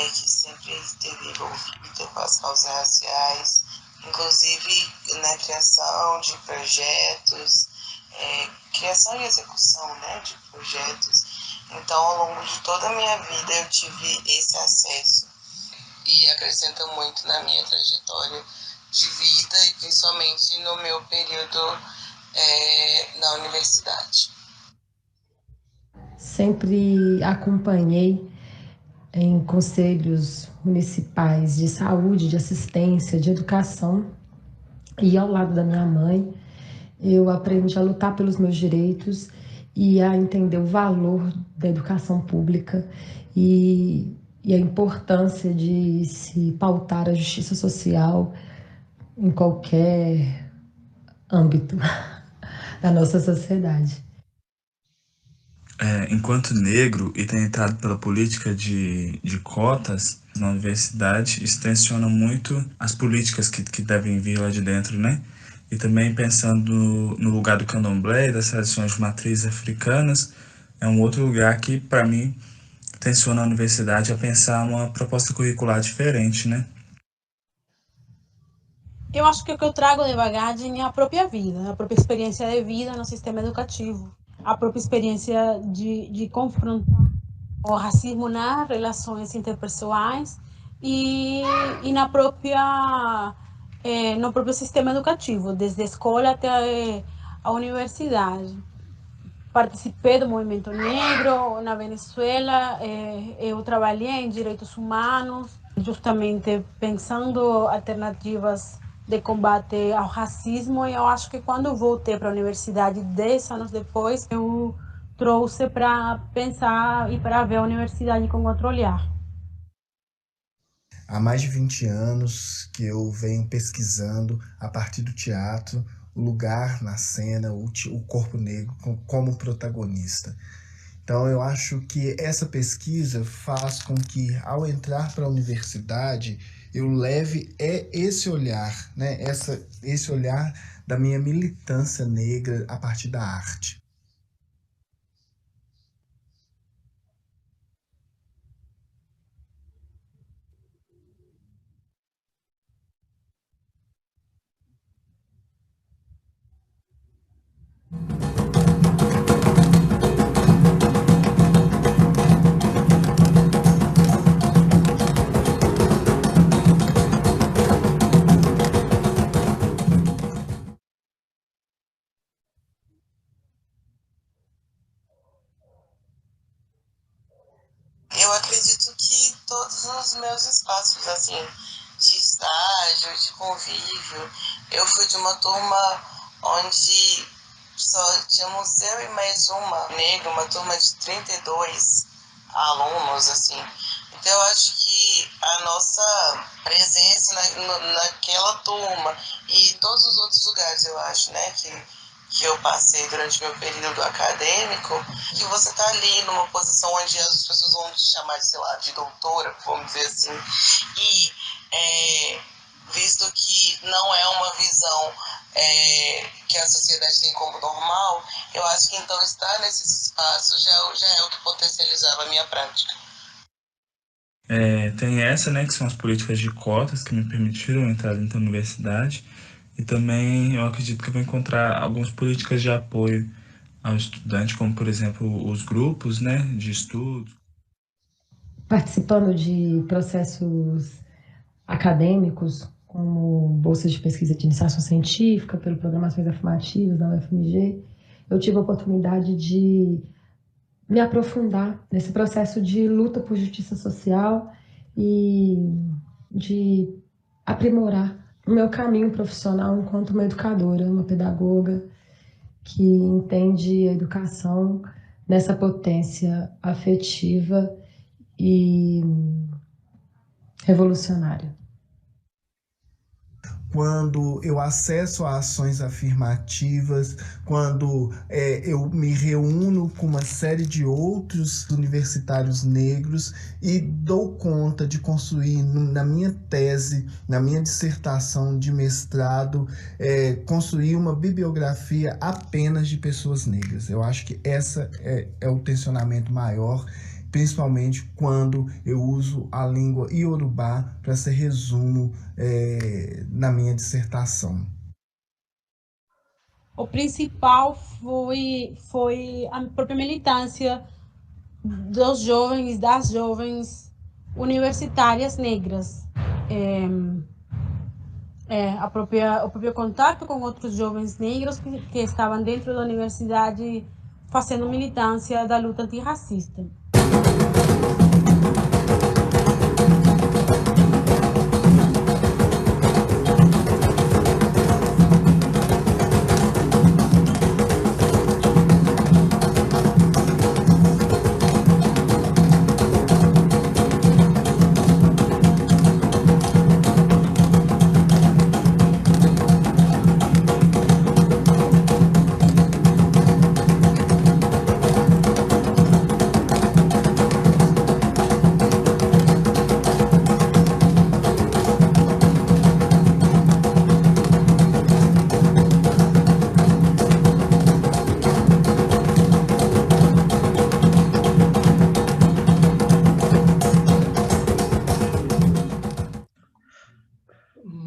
que sempre esteve envolvida com as causas raciais, inclusive na criação de projetos, criação e execução, né, de projetos Então, ao longo de toda a minha vida, eu tive esse acesso e acrescenta muito na minha trajetória de vida e principalmente no meu período na universidade. Sempre acompanhei em conselhos municipais de saúde, de assistência, de educação, e ao lado da minha mãe, eu aprendi a lutar pelos meus direitos e a entender o valor da educação pública e a importância de se pautar a justiça social em qualquer âmbito da nossa sociedade. Enquanto negro e ter entrado pela política de cotas na universidade, isso tensiona muito as políticas que devem vir lá de dentro, né? E também pensando no lugar do candomblé e das tradições de matriz africanas, é um outro lugar que, para mim, tensiona a universidade a pensar uma proposta curricular diferente, né? Eu acho que o que eu trago de bagagem é a própria vida, a própria experiência de vida no sistema educativo, a própria experiência de confrontar o racismo nas relações interpessoais e no próprio sistema educativo, desde a escola até a universidade. Participei do movimento negro na Venezuela, eu trabalhei em direitos humanos, justamente pensando alternativas de combate ao racismo, e eu acho que quando eu voltei para a universidade 10 anos depois, eu trouxe para pensar e para ver a universidade com outro olhar. Há mais de 20 anos que eu venho pesquisando, a partir do teatro, o lugar na cena, o corpo negro como protagonista. Então, eu acho que essa pesquisa faz com que, ao entrar para a universidade, eu leve esse olhar, né? Esse olhar da minha militância negra a partir da arte. Eu acredito que todos os meus espaços, assim, de estágio, de convívio, eu fui de uma turma onde só tínhamos eu e mais uma negra, uma turma de 32 alunos, assim. Então eu acho que a nossa presença naquela turma e todos os outros lugares, eu acho, né, que eu passei durante meu período acadêmico, que você está ali numa posição onde as pessoas vão te chamar, sei lá, de doutora, vamos dizer assim, e visto que não é uma visão que a sociedade tem como normal, eu acho que então estar nesses espaços já é o que potencializava a minha prática. Tem essa, né, que são as políticas de cotas que me permitiram entrar dentro da universidade. E também eu acredito que eu vou encontrar algumas políticas de apoio ao estudante, como, por exemplo, os grupos, né, de estudo. Participando de processos acadêmicos, como bolsas de pesquisa de iniciação científica, pelo Programações Afirmativas da UFMG, eu tive a oportunidade de me aprofundar nesse processo de luta por justiça social e de aprimorar o meu caminho profissional enquanto uma educadora, uma pedagoga que entende a educação nessa potência afetiva e revolucionária. Quando eu acesso a ações afirmativas, quando eu me reúno com uma série de outros universitários negros e dou conta de construir na minha tese, na minha dissertação de mestrado, construir uma bibliografia apenas de pessoas negras. Eu acho que essa é o tensionamento maior, principalmente quando eu uso a língua iorubá para ser resumo na minha dissertação. O principal foi a própria militância dos jovens e das jovens universitárias negras. O próprio contato com outros jovens negros que estavam dentro da universidade fazendo militância da luta antirracista.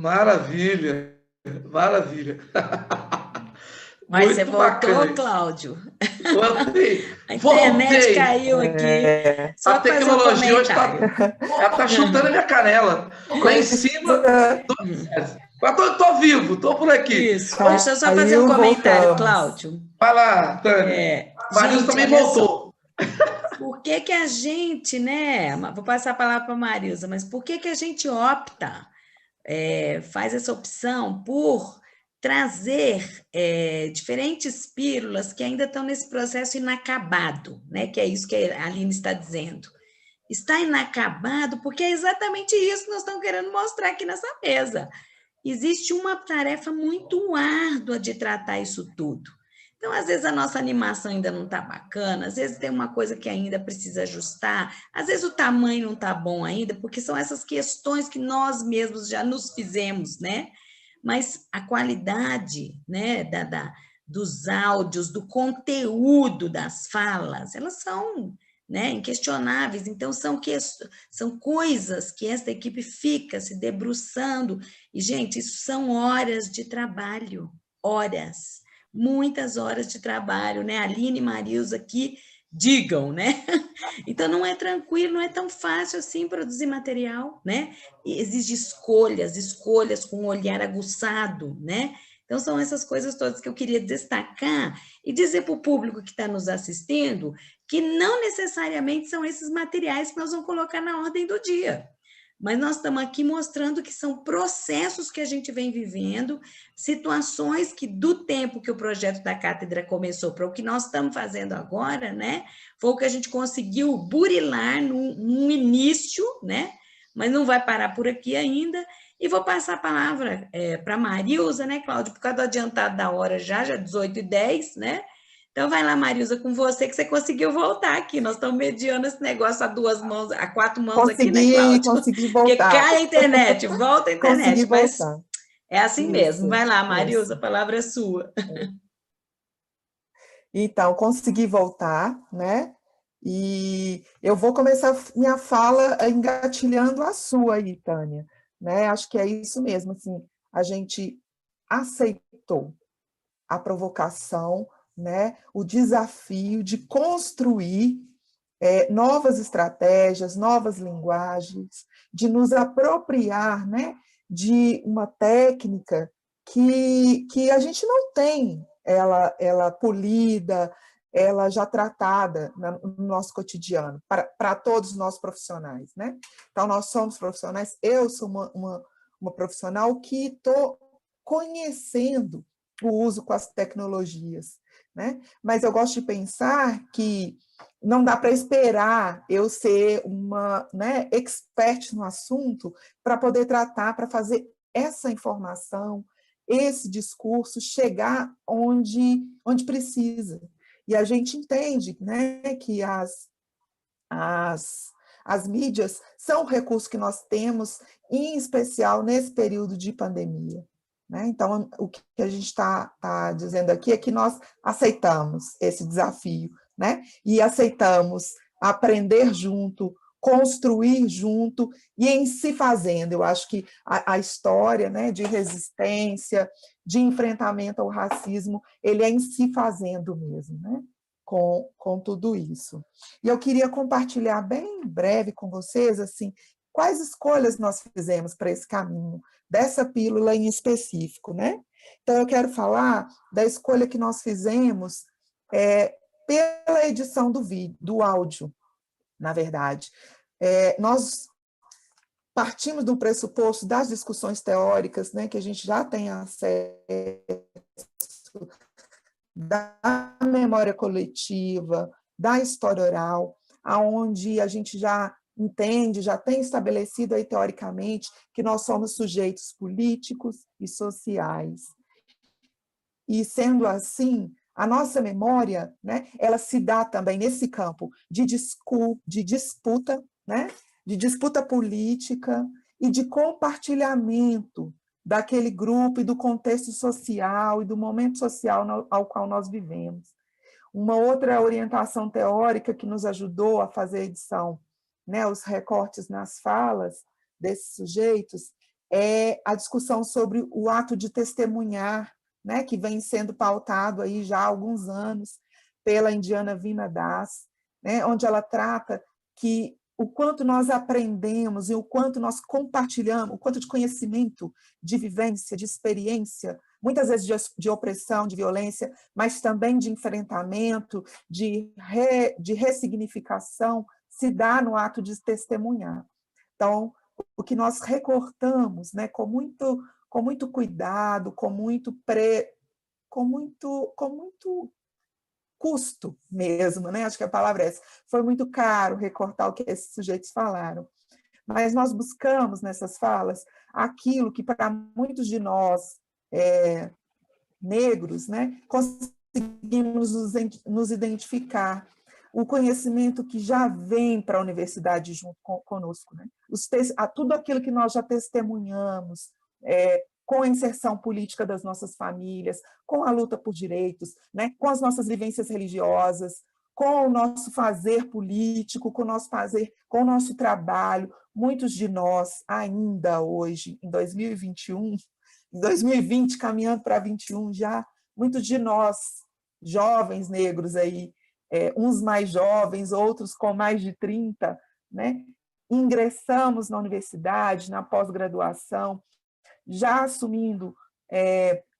Maravilha, maravilha. Mas muito você voltou, bacana. Cláudio? Voltei. A internet caiu aqui. Só a tecnologia hoje está chutando a minha canela. Lá em cima. Mas tô vivo, tô por aqui. Isso. Deixa eu só fazer um comentário, Cláudio. Vai lá, Tânia. Marisa também voltou. Por que a gente, né? Vou passar a palavra para a Marisa, mas por que a gente opta, faz essa opção por trazer diferentes pílulas que ainda estão nesse processo inacabado, né? Que é isso que a Aline está dizendo. Está inacabado porque é exatamente isso que nós estamos querendo mostrar aqui nessa mesa. Existe uma tarefa muito árdua de tratar isso tudo. Então, às vezes, a nossa animação ainda não está bacana, às vezes tem uma coisa que ainda precisa ajustar, às vezes o tamanho não está bom ainda, porque são essas questões que nós mesmos já nos fizemos, né? Mas a qualidade, né, dos áudios, do conteúdo das falas, elas são, né, inquestionáveis. Então, são coisas que esta equipe fica se debruçando. E, gente, isso são horas de trabalho, horas. Muitas horas de trabalho, né? Aline e Marilza aqui digam, né? Então, não é tranquilo, não é tão fácil assim produzir material, né? E exige escolhas com um olhar aguçado, né? Então, são essas coisas todas que eu queria destacar e dizer para o público que está nos assistindo que não necessariamente são esses materiais que nós vamos colocar na ordem do dia. Mas nós estamos aqui mostrando que são processos que a gente vem vivendo, situações que do tempo que o projeto da cátedra começou para o que nós estamos fazendo agora, né, foi o que a gente conseguiu burilar no início, né, mas não vai parar por aqui ainda. E vou passar a palavra para a Marilza, né, Cláudio, por causa do adiantado da hora já 18h10, né? Então, vai lá, Marilza, com você, que você conseguiu voltar aqui. Nós estamos mediando esse negócio a 4 mãos aqui, né, Cláudio? Consegui voltar. Porque cai a internet, volta a internet. Consegui mas voltar. É assim mesmo. Vai lá, Marilza, isso. A palavra é sua. Então, consegui voltar, né? E eu vou começar minha fala engatilhando a sua aí, Tânia. Né? Acho que é isso mesmo, assim, a gente aceitou a provocação, né, o desafio de construir novas estratégias, novas linguagens, de nos apropriar, né, de uma técnica que a gente não tem ela polida, ela já tratada no nosso cotidiano, para todos nós profissionais. Né? Então, nós somos profissionais, eu sou uma profissional que estou conhecendo o uso com as tecnologias. Né? Mas eu gosto de pensar que não dá para esperar eu ser uma, né, expert no assunto para poder tratar, para fazer essa informação, esse discurso chegar onde precisa. E a gente entende, né, que as mídias são um recurso que nós temos, em especial nesse período de pandemia. Né? Então, o que a gente está dizendo aqui é que nós aceitamos esse desafio, né? E aceitamos aprender junto, construir junto e em se fazendo. Eu acho que a história, né, de resistência, de enfrentamento ao racismo, ele é em se fazendo mesmo. Né? com tudo isso. E eu queria compartilhar bem breve com vocês, assim, quais escolhas nós fizemos para esse caminho, dessa pílula em específico, né? Então, eu quero falar da escolha que nós fizemos pela edição do vídeo, do áudio, na verdade. Nós partimos do pressuposto das discussões teóricas, né, que a gente já tem acesso, da memória coletiva, da história oral, aonde a gente já entende, já tem estabelecido aí teoricamente que nós somos sujeitos políticos e sociais. E sendo assim, a nossa memória, né, ela se dá também nesse campo de disputa, né, de disputa política e de compartilhamento daquele grupo e do contexto social e do momento social ao qual nós vivemos. Uma outra orientação teórica que nos ajudou a fazer a edição, né, os recortes nas falas desses sujeitos, é a discussão sobre o ato de testemunhar, né, que vem sendo pautado aí já há alguns anos pela indiana Veena Das, né, onde ela trata que o quanto nós aprendemos e o quanto nós compartilhamos, o quanto de conhecimento, de vivência, de experiência, muitas vezes de opressão, de violência, mas também de enfrentamento, de ressignificação, se dá no ato de testemunhar. Então, o que nós recortamos, né, com muito cuidado, com muito custo mesmo, né? Acho que a palavra é essa. Foi muito caro recortar o que esses sujeitos falaram. Mas nós buscamos nessas falas aquilo que para muitos de nós negros, né, conseguimos nos identificar, o conhecimento que já vem para a universidade junto conosco, né? Tudo aquilo que nós já testemunhamos, com a inserção política das nossas famílias, com a luta por direitos, né? Com as nossas vivências religiosas, com o nosso fazer político, com o nosso trabalho. Muitos de nós, ainda hoje, em 2021, em 2020, caminhando para 2021 já, muitos de nós, jovens negros aí, uns mais jovens, outros com mais de 30, né? Ingressamos na universidade, na pós-graduação, já assumindo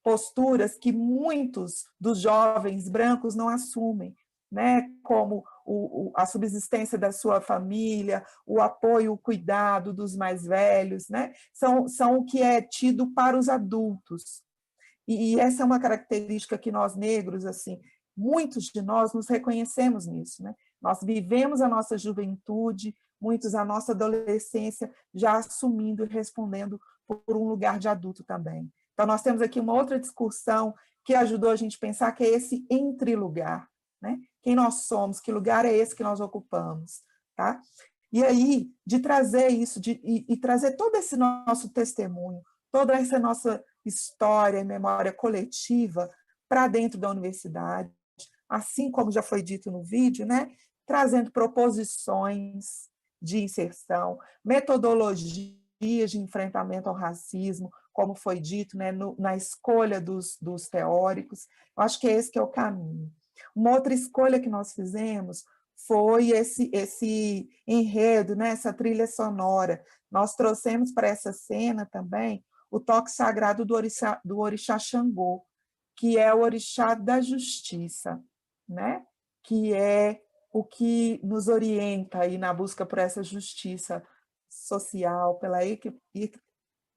posturas que muitos dos jovens brancos não assumem, né? Como a subsistência da sua família, o apoio, o cuidado dos mais velhos, né? São o que é tido para os adultos. E essa é uma característica que nós negros, assim, muitos de nós nos reconhecemos nisso, né? Nós vivemos a nossa juventude, muitos a nossa adolescência, já assumindo e respondendo por um lugar de adulto também. Então, nós temos aqui uma outra discussão que ajudou a gente a pensar, que é esse entre-lugar, né? Quem nós somos, que lugar é esse que nós ocupamos, tá? E aí, de trazer isso, e trazer todo esse nosso testemunho, toda essa nossa história e memória coletiva para dentro da universidade, assim como já foi dito no vídeo, né? Trazendo proposições de inserção, metodologias de enfrentamento ao racismo, como foi dito, né, na escolha dos teóricos. Eu acho que esse que é o caminho. Uma outra escolha que nós fizemos foi esse enredo, né, essa trilha sonora. Nós trouxemos para essa cena também o toque sagrado do orixá Xangô, que é o orixá da justiça, né? Que é o que nos orienta aí na busca por essa justiça social, pela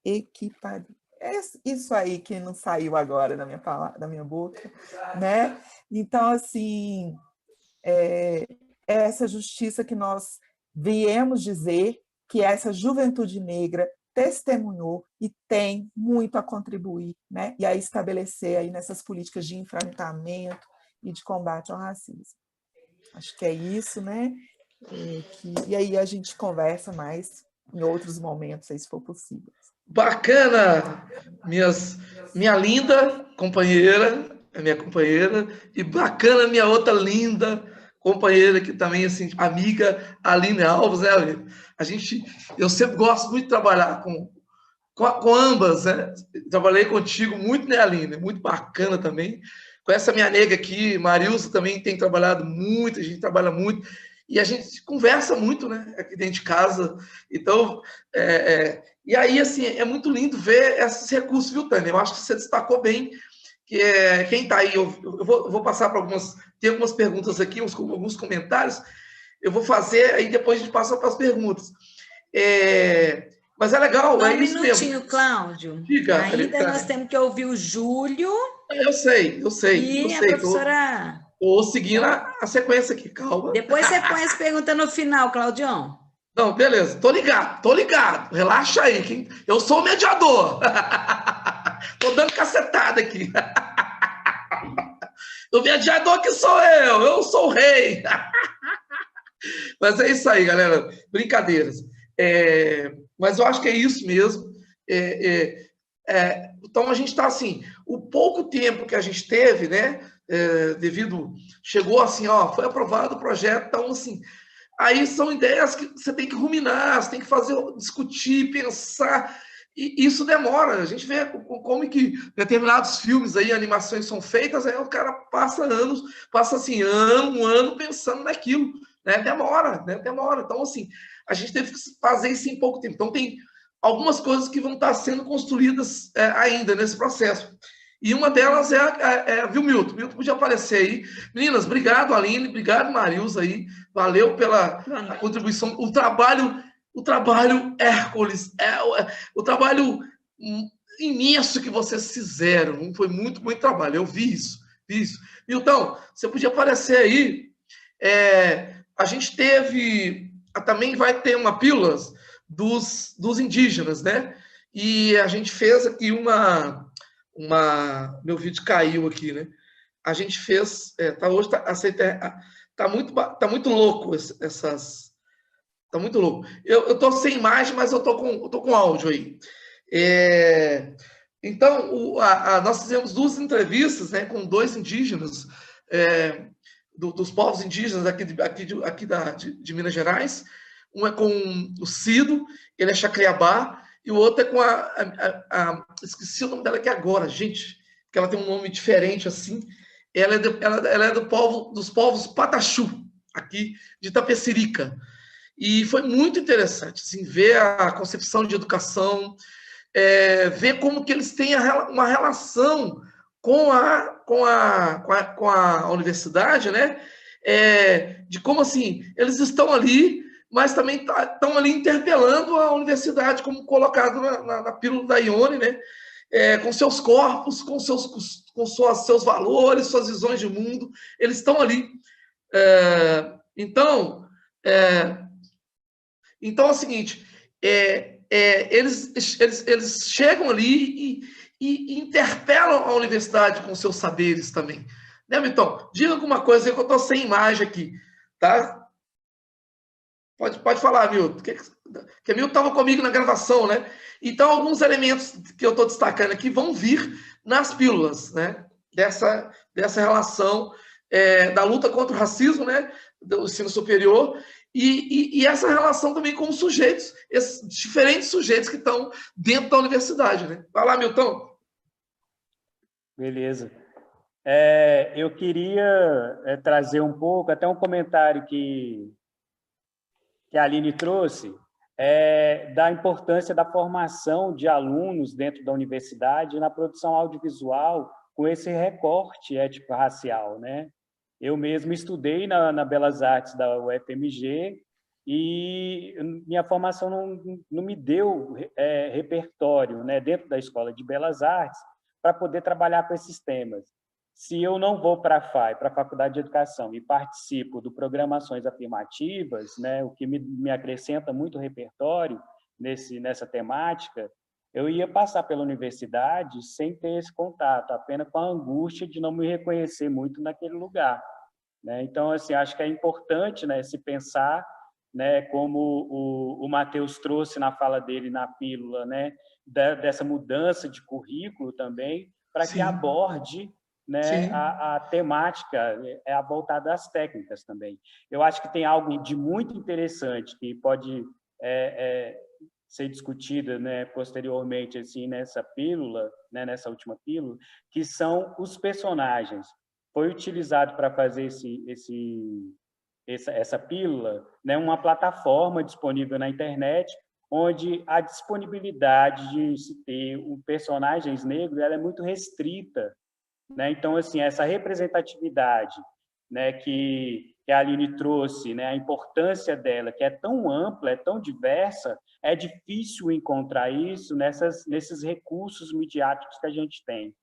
equiparidade. É isso aí que não saiu agora da minha boca, né? Então, assim, é essa justiça que nós viemos dizer que essa juventude negra testemunhou e tem muito a contribuir, né? E a estabelecer aí nessas políticas de enfrentamento e de combate ao racismo. Acho que é isso, né? E aí a gente conversa mais em outros momentos, se for possível. Bacana, minha linda companheira, minha companheira, e bacana minha outra linda companheira, que também, assim, amiga, Aline Alves, né, Aline? Eu sempre gosto muito de trabalhar com ambas, né? Trabalhei contigo muito, né, Aline? Muito bacana também. com essa minha nega aqui, Marilza também tem trabalhado muito, a gente trabalha muito, e a gente conversa muito, né, aqui dentro de casa. Então, e aí, assim, é muito lindo ver esses recursos, viu, Tânia? Eu acho que você destacou bem, que quem está aí, eu vou passar para tem algumas perguntas aqui, alguns comentários, eu vou fazer, aí depois a gente passa para as perguntas. Mas é legal, Só é um isso minutinho, mesmo. Cláudio. Diga, Ainda nós temos que ouvir o Júlio. Eu sei. E a professora... Estou seguindo a sequência aqui, calma. Depois você põe as perguntas no final, Claudião. Não, beleza, tô ligado. Relaxa aí, que eu sou o mediador. Tô dando cacetada aqui. O mediador que sou eu sou o rei. Mas é isso aí, galera, brincadeiras. Mas eu acho que é isso mesmo. Então, a gente está assim, o pouco tempo que a gente teve, né, chegou assim, ó, foi aprovado o projeto, então, assim, aí são ideias que você tem que ruminar, você tem que discutir, pensar, e isso demora. A gente vê como que determinados filmes aí, animações são feitas, aí o cara passa assim, um ano pensando naquilo, né? Demora. Então, assim, a gente teve que fazer isso em pouco tempo. Então, tem algumas coisas que vão estar sendo construídas ainda nesse processo. E uma delas viu, Milton? Milton podia aparecer aí. Meninas, obrigado, Aline, obrigado, Marilza aí. Valeu pela contribuição. O trabalho Hércules, o trabalho imenso que vocês fizeram. Foi muito, muito trabalho. Eu vi isso. Milton, você podia aparecer aí. A gente também vai ter uma pílulas dos indígenas, né? E a gente fez aqui meu vídeo caiu aqui, né? A gente fez, hoje tá muito louco tá muito louco. Eu tô sem imagem, mas eu tô com áudio aí. Então, nós fizemos 2 entrevistas, né, com 2 indígenas, dos povos indígenas aqui de Minas Gerais. Um é com o Cido, ele é Chacreabá, e o outro é com esqueci o nome dela aqui agora, gente, porque ela tem um nome diferente assim. Ela é dos povos Pataxu, aqui de Itapecerica. E foi muito interessante assim, ver a concepção de educação, ver como que eles têm uma relação com a universidade, né? De como assim, eles estão ali, mas também estão ali interpelando a universidade, como colocado na pílula da Ione, né? Com seus corpos, com seus valores, suas visões de mundo, eles estão ali. Então é o seguinte, eles chegam ali e interpelam a universidade com seus saberes também. Né, Milton? Diga alguma coisa, que eu estou sem imagem aqui, tá? Pode falar, Milton. Que Milton estava comigo na gravação, né? Então, alguns elementos que eu estou destacando aqui vão vir nas pílulas, né? Dessa relação da luta contra o racismo, né? Do ensino superior, e essa relação também com os sujeitos, esses diferentes sujeitos que estão dentro da universidade, né? Vai lá, Milton. Beleza. Eu queria trazer um pouco, até um comentário que a Aline trouxe, da importância da formação de alunos dentro da universidade na produção audiovisual com esse recorte étnico-racial, né? Eu mesmo estudei na Belas Artes da UFMG e minha formação não me deu repertório, né, dentro da Escola de Belas Artes para poder trabalhar com esses temas. Se eu não vou para a FAI, para a Faculdade de Educação, e participo do Programações Afirmativas, né, o que me acrescenta muito repertório nessa temática, eu ia passar pela universidade sem ter esse contato, apenas com a angústia de não me reconhecer muito naquele lugar, né? Então, assim, acho que é importante, né, se pensar, né, como o Matheus trouxe na fala dele na pílula, né, dessa mudança de currículo também, para que aborde, né, a temática voltada às técnicas também. Eu acho que tem algo de muito interessante que pode ser discutida, né, posteriormente, assim, nessa pílula, né, nessa última pílula, que são os personagens. Foi utilizado para fazer essa pílula, né, uma plataforma disponível na internet, onde a disponibilidade de se ter personagens negros ela é muito restrita, né? Então, assim, essa representatividade, né, que a Aline trouxe, né, a importância dela, que é tão ampla, é tão diversa, é difícil encontrar isso nesses recursos midiáticos que a gente tem.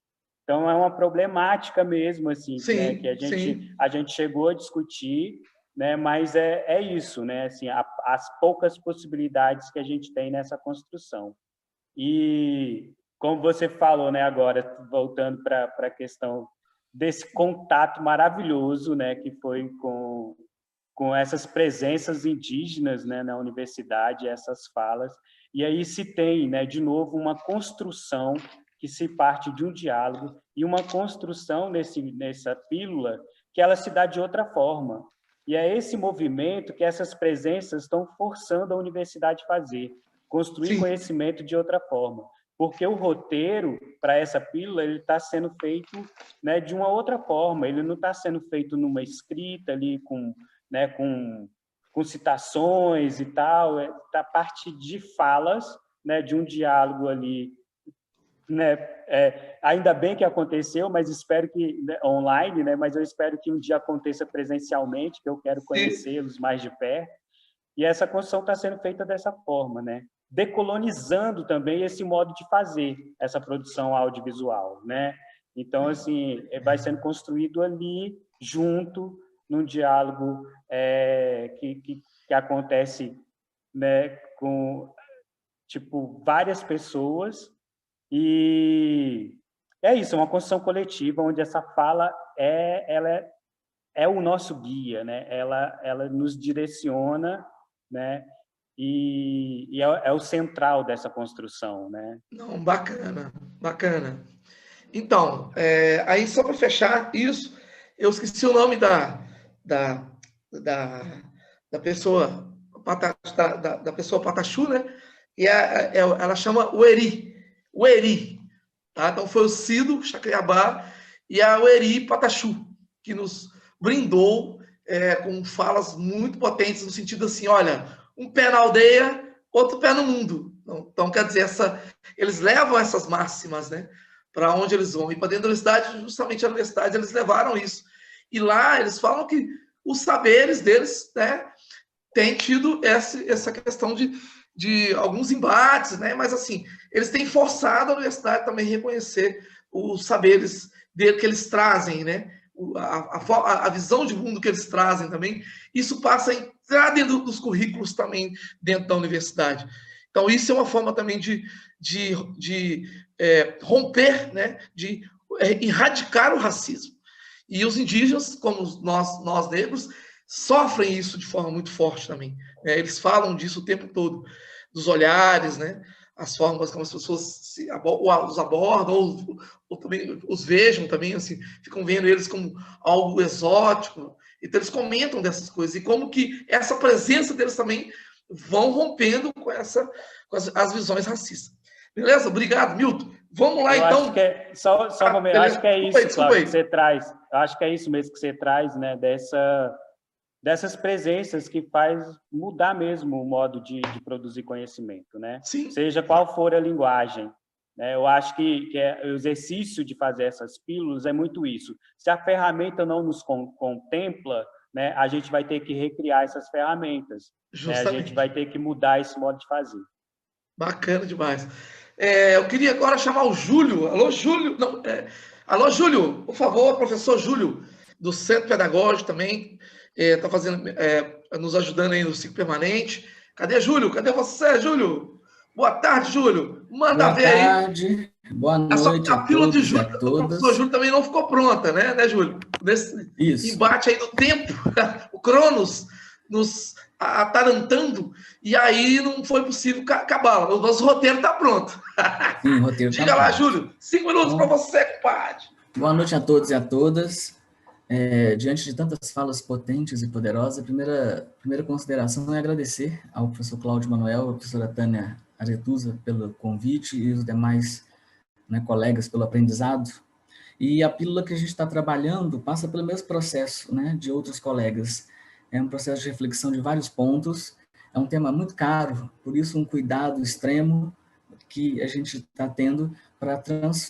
Então, é uma problemática mesmo, assim, sim, né, que a gente chegou a discutir, né, mas é isso, né, assim, as poucas possibilidades que a gente tem nessa construção. E, como você falou, né, agora, voltando para a questão desse contato maravilhoso, né, que foi com essas presenças indígenas, né, na universidade, essas falas, e aí se tem, né, de novo, uma construção que se parte de um diálogo e uma construção nessa pílula que ela se dá de outra forma. E é esse movimento que essas presenças estão forçando a universidade a fazer, construir conhecimento de outra forma. Porque o roteiro para essa pílula ele está sendo feito, né, de uma outra forma, ele não está sendo feito numa escrita ali com citações e tal, a partir de falas, né, de um diálogo ali, né, ainda bem que aconteceu, mas espero que, né, online, né, mas eu espero que um dia aconteça presencialmente, que eu quero conhecê-los mais de perto, e essa construção está sendo feita dessa forma, né, decolonizando também esse modo de fazer essa produção audiovisual, né? Então, assim, vai sendo construído ali, junto, num diálogo que acontece, né, com, tipo, várias pessoas, e é isso, é uma construção coletiva, onde essa fala ela é o nosso guia, né? Ela nos direciona, né? E é o central dessa construção, né? Não, bacana, bacana. Então, aí só para fechar isso, eu esqueci o nome da pessoa da pessoa Pataxu, né? E ela chama Ueri, tá? Então foi o Cido Chacriabá e a Ueri Pataxu que nos brindou com falas muito potentes no sentido assim, olha, um pé na aldeia, outro pé no mundo. Então, quer dizer, eles levam essas máximas, né, para onde eles vão. E para dentro da universidade, justamente a universidade, eles levaram isso. E lá eles falam que os saberes deles, né, têm tido essa questão de alguns embates, né, mas assim, eles têm forçado a universidade também a reconhecer os saberes dele que eles trazem, né, a visão de mundo que eles trazem também, isso passa a entrar dentro dos currículos também dentro da universidade. Então, isso é uma forma também de romper, né, de erradicar o racismo. E os indígenas, como nós negros, sofrem isso de forma muito forte também. Eles falam disso o tempo todo, dos olhares, né, as formas como as pessoas os abordam, ou também os vejam também, assim, ficam vendo eles como algo exótico. Então, eles comentam dessas coisas, e como que essa presença deles também vão rompendo com as visões racistas. Beleza? Obrigado, Milton. Vamos lá, então. Só um momento, acho que é isso, Cláudio, que você traz. Acho que é isso mesmo que você traz, né, dessas presenças que faz mudar mesmo o modo de produzir conhecimento, né? Sim. Seja qual for a linguagem. Né? Eu acho que o exercício de fazer essas pílulas é muito isso. Se a ferramenta não nos contempla, né, a gente vai ter que recriar essas ferramentas. Né? A gente vai ter que mudar esse modo de fazer. Bacana demais. Eu queria agora chamar o Júlio. Alô, Júlio. Não, alô, Júlio, por favor, professor Júlio, do Centro Pedagógico também, está nos ajudando aí no ciclo permanente. Cadê Júlio? Cadê você, Júlio? Boa tarde, Júlio. Manda ver aí. Boa tarde, boa noite a todos e a todas. O professor Júlio também não ficou pronta, né, Júlio? Nesse embate aí do tempo, o Cronos nos atarantando, e aí não foi possível acabar. O nosso roteiro está pronto. Sim, o roteiro Diga lá, Júlio. 5 minutos para você, compadre. Boa noite a todos e a todas. Diante de tantas falas potentes e poderosas, a primeira consideração é agradecer ao professor Cláudio Manuel, à professora Tânia Aretusa pelo convite e os demais, né, colegas pelo aprendizado. E a pílula que a gente está trabalhando passa pelo mesmo processo, né, de outros colegas. É um processo de reflexão de vários pontos, é um tema muito caro, por isso um cuidado extremo que a gente está tendo para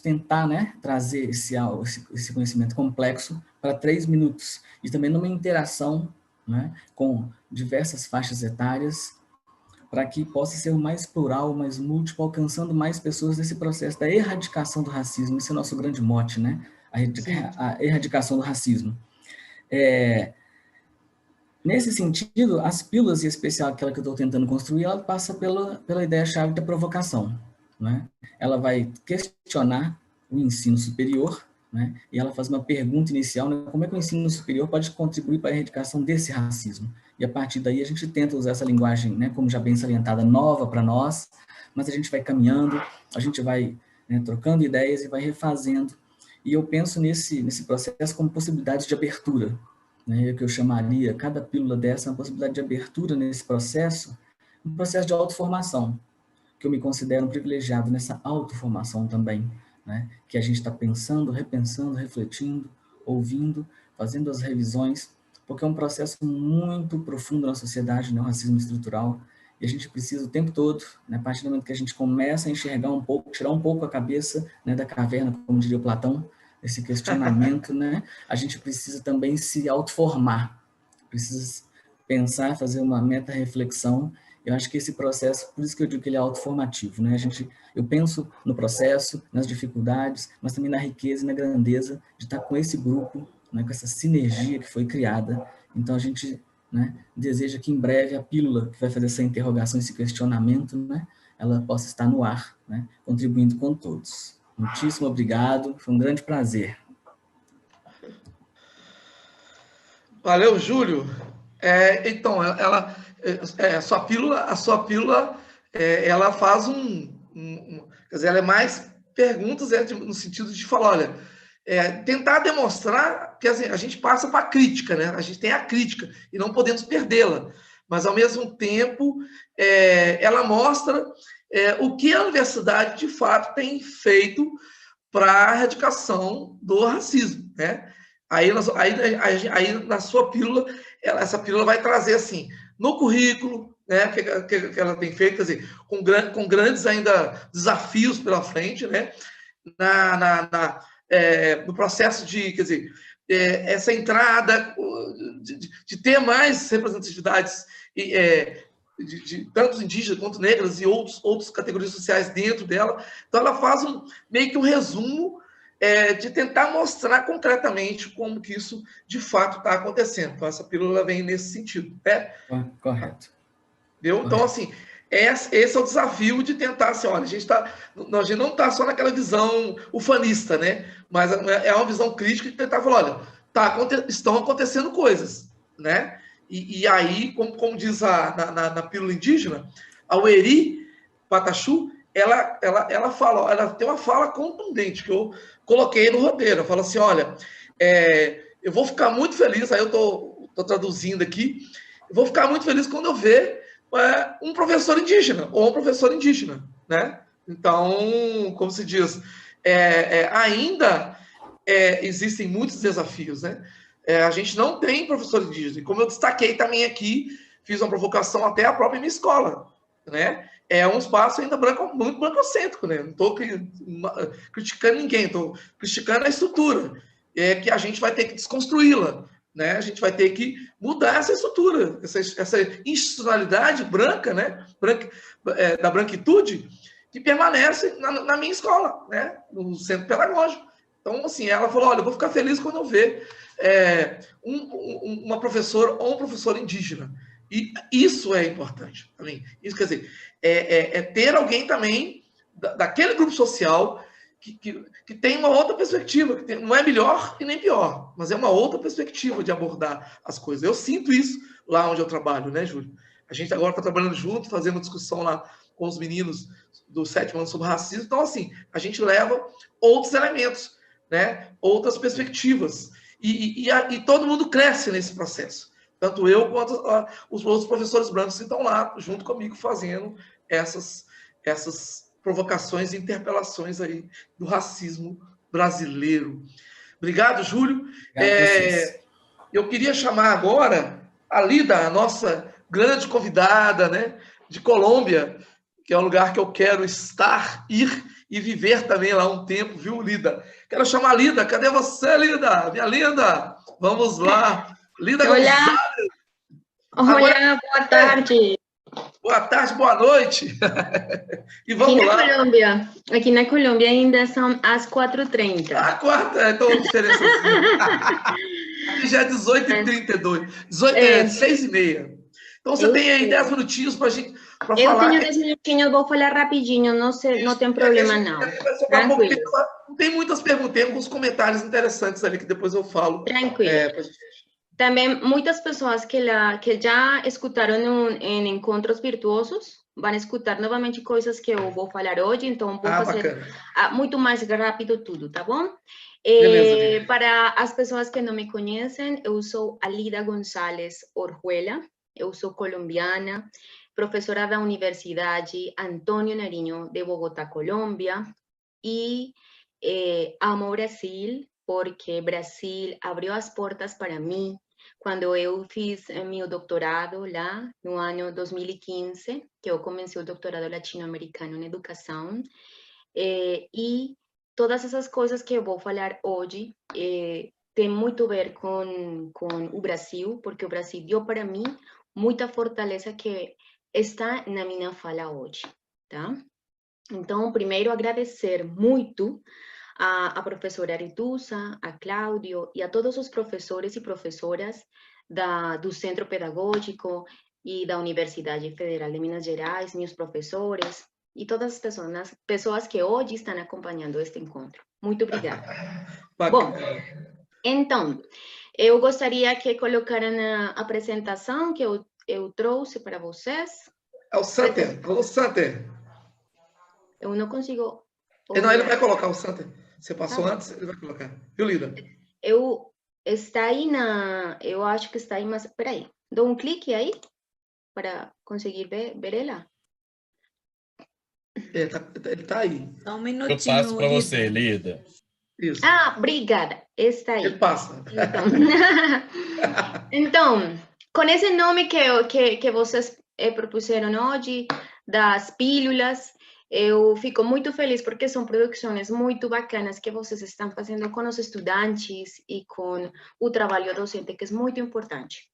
tentar, né, trazer esse conhecimento complexo para 3 minutos, e também numa interação, né, com diversas faixas etárias, para que possa ser o mais plural, o mais múltiplo, alcançando mais pessoas nesse processo da erradicação do racismo. Esse é o nosso grande mote, né? A erradicação do racismo. Nesse sentido, as pílulas, em especial aquela que eu estou tentando construir, ela passa pela ideia-chave da provocação, né? Ela vai questionar o ensino superior, né? E ela faz uma pergunta inicial, né? Como é que o ensino superior pode contribuir para a erradicação desse racismo? E a partir daí a gente tenta usar essa linguagem, né, como já bem salientada, nova para nós, mas a gente vai caminhando, a gente vai, né, trocando ideias e vai refazendo. E eu penso nesse processo como possibilidade de abertura, né, que eu chamaria, cada pílula dessa, uma possibilidade de abertura nesse processo, um processo de autoformação, que eu me considero um privilegiado nessa autoformação também, né, que a gente está pensando, repensando, refletindo, ouvindo, fazendo as revisões, porque é um processo muito profundo na sociedade, né, o racismo estrutural, e a gente precisa o tempo todo, né, a partir do momento que a gente começa a enxergar um pouco, tirar um pouco a cabeça, né, da caverna, como diria o Platão, esse questionamento, né, a gente precisa também se autoformar, precisa pensar, fazer uma meta-reflexão. Eu acho que esse processo, por isso que eu digo que ele é autoformativo, né, eu penso no processo, nas dificuldades, mas também na riqueza e na grandeza de estar com esse grupo, né, com essa sinergia que foi criada. Então a gente, né, deseja que em breve a pílula que vai fazer essa interrogação, esse questionamento, né, ela possa estar no ar, né, contribuindo com todos. Muitíssimo obrigado, foi um grande prazer. Valeu, Júlio. Então, a sua pílula, ela faz quer dizer, ela é mais perguntas, no sentido de falar, olha, tentar demonstrar que assim, a gente passa para a crítica, né? A gente tem a crítica e não podemos perdê-la, mas ao mesmo tempo ela mostra o que a universidade de fato tem feito para a erradicação do racismo, né? Aí na sua pílula, essa pílula vai trazer assim, no currículo, né, que ela tem feito, quer dizer, com grandes ainda desafios pela frente, né? No processo de, quer dizer, essa entrada de ter mais representatividades de tanto indígenas quanto negras e outras categorias sociais dentro dela. Então, ela faz meio que um resumo de tentar mostrar concretamente como que isso, de fato, está acontecendo. Então, essa pílula vem nesse sentido. Correto. Entendeu? Então, assim, esse é o desafio de tentar, assim, olha, a gente não está só naquela visão ufanista, né? Mas é uma visão crítica de tentar falar, olha, estão acontecendo coisas, né? E aí, como diz na pílula indígena, a Ueri Pataxu, ela fala, ela tem uma fala contundente, que eu coloquei no roteiro. Eu falo assim, olha, eu vou ficar muito feliz, aí eu tô traduzindo aqui, eu vou ficar muito feliz quando eu ver um professor indígena, ou um professor indígena, né? Então, como se diz, ainda existem muitos desafios, né? A gente não tem professor indígena, e como eu destaquei também aqui, fiz uma provocação até a própria minha escola, né? É um espaço ainda muito brancocêntrico, né? Não estou criticando ninguém, estou criticando a estrutura, que a gente vai ter que desconstruí-la, né? A gente vai ter que mudar essa estrutura, essa institucionalidade branca, né? Da branquitude, que permanece na minha escola, né? No centro pedagógico. Então, assim, ela falou, olha, eu vou ficar feliz quando eu ver uma professora ou um professor indígena. E isso é importante para mim. Isso quer dizer, ter alguém também daquele grupo social que tem uma outra perspectiva, que não é melhor e nem pior, mas é uma outra perspectiva de abordar as coisas. Eu sinto isso lá onde eu trabalho, né, Júlio? A gente agora está trabalhando junto, fazendo discussão lá com os meninos do 7º ano sobre racismo. Então, assim, a gente leva outros elementos, né? Outras perspectivas. E todo mundo cresce nesse processo. Tanto eu quanto os outros professores brancos que estão lá junto comigo fazendo essas essas provocações e interpelações aí do racismo brasileiro. Obrigado, Júlio. Eu queria chamar agora a Lida, a nossa grande convidada, né, de Colômbia, que é um lugar que eu quero estar, ir e viver também lá um tempo, viu, Lida? Quero chamar a Lida. Cadê você, Lida? Minha linda. Vamos lá. Lida Gonzalez. Olá, boa tarde. Boa tarde, boa noite. E vamos lá. Aqui na Colômbia ainda são as 4h30. Ah, quarta, então diferença. Aqui já é 18h32. 6h30. Então você tem aí 10 minutinhos para gente falar. Eu tenho 10 minutinhos, vou falar rapidinho, não tem problema não. Tranquilo. Não tem muitas perguntas, tem alguns comentários interessantes ali que depois eu falo. Tranquilo. Também muitas pessoas que já escutaram em encontros virtuosos vão escutar novamente coisas que eu vou falar hoje, então vou fazer muito mais rápido tudo, tá bom? Para as pessoas que não me conhecem, eu sou Alida González Orjuela, eu sou colombiana, professora da Universidade Antônio Nariño de Bogotá, Colômbia, e amo Brasil, porque Brasil abriu as portas para mim quando eu fiz meu doutorado lá no ano 2015, que eu comecei o doutorado latino-americano em educação, e todas essas coisas que eu vou falar hoje tem muito a ver com o Brasil, porque o Brasil deu para mim muita fortaleza que está na minha fala hoje, tá? Então, primeiro agradecer muito a professora Arituza, a Cláudio e a todos os professores e professoras do Centro Pedagógico e da Universidade Federal de Minas Gerais, meus professores e todas as pessoas que hoje estão acompanhando este encontro. Muito obrigada. Bom, então, eu gostaria que colocaram a apresentação que eu trouxe para vocês. É o Santer, o Santer. Eu não consigo... Não, ele vai colocar o Santer. Você passou antes, ele vai colocar. Viu, Lida? Está aí eu acho que está aí, mas peraí. Dou um clique aí para conseguir ver ela. Ele está aí. Só um minutinho. Eu passo para você, Lida. Isso. Ah, obrigada. Está aí. Ele passa. Então, com esse nome que vocês propuseram hoje, das pílulas, eu fico muito feliz porque são produções muito bacanas que vocês estão fazendo com os estudantes e com o trabalho docente, que é muito importante.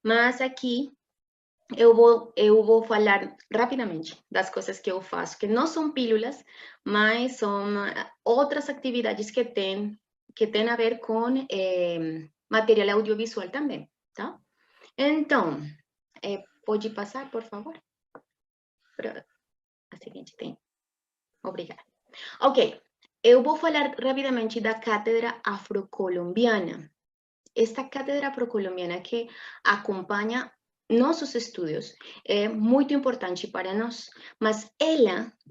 Mas aqui eu vou falar rapidamente das coisas que eu faço, que não são pílulas, mas são outras atividades que têm a ver com material audiovisual também, tá? Então, pode passar, por favor? A seguinte tem. Obrigada. Ok, eu vou falar rapidamente da Cátedra Afrocolombiana. Esta Cátedra Afrocolombiana que acompanha nossos estudos é muito importante para nós, mas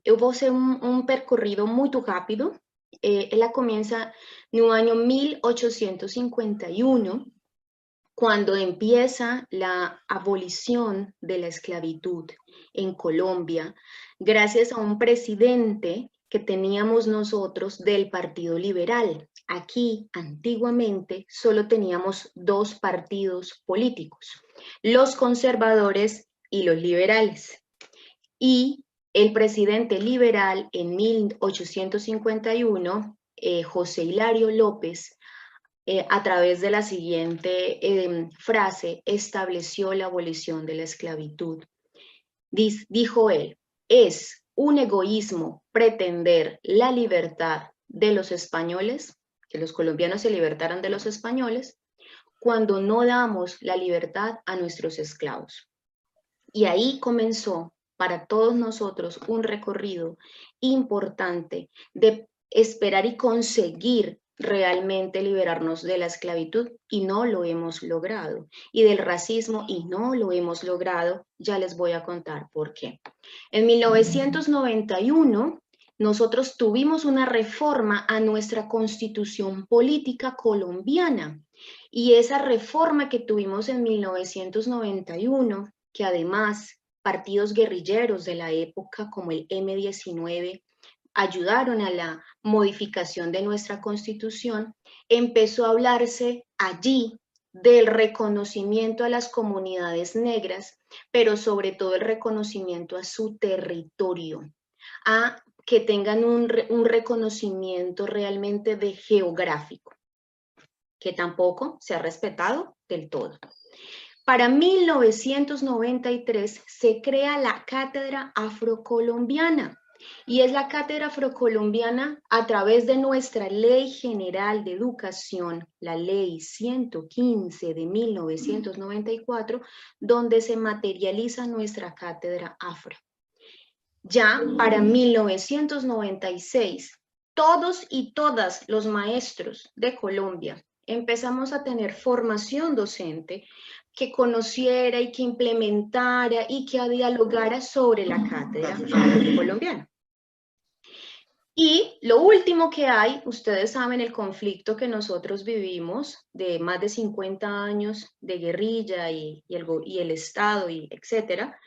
eu vou fazer um percorrido muito rápido. Ela começa no ano 1851, cuando empieza la abolición de la esclavitud en Colombia, gracias a un presidente que teníamos nosotros del Partido Liberal. Aquí, antiguamente, solo teníamos dos partidos políticos, los conservadores y los liberales. Y el presidente liberal en 1851, José Hilario López, a través de la siguiente frase, estableció la abolición de la esclavitud. Dijo él, es un egoísmo pretender la libertad de los españoles, que los colombianos se libertaran de los españoles, cuando no damos la libertad a nuestros esclavos. Y ahí comenzó para todos nosotros un recorrido importante de esperar y conseguir realmente liberarnos de la esclavitud, y no lo hemos logrado, y del racismo, y no lo hemos logrado. Ya les voy a contar por qué. En 1991 nosotros tuvimos una reforma a nuestra constitución política colombiana, y esa reforma que tuvimos en 1991, que además partidos guerrilleros de la época, como el M-19, ayudaron a la modificación de nuestra Constitución, empezó a hablarse allí del reconocimiento a las comunidades negras, pero sobre todo el reconocimiento a su territorio, a que tengan un reconocimiento realmente de geográfico, que tampoco se ha respetado del todo. Para 1993 se crea la Cátedra Afrocolombiana, y es la Cátedra Afrocolombiana a través de nuestra Ley General de Educación, la Ley 115 de 1994, donde se materializa nuestra Cátedra Afro. Ya para 1996, todos y todas los maestros de Colombia empezamos a tener formación docente que conociera y que implementara y que dialogara sobre la Cátedra Afrocolombiana. Y lo último que hay, ustedes saben el conflicto que nosotros vivimos de más de 50 años de guerrilla y el Estado, y etcétera,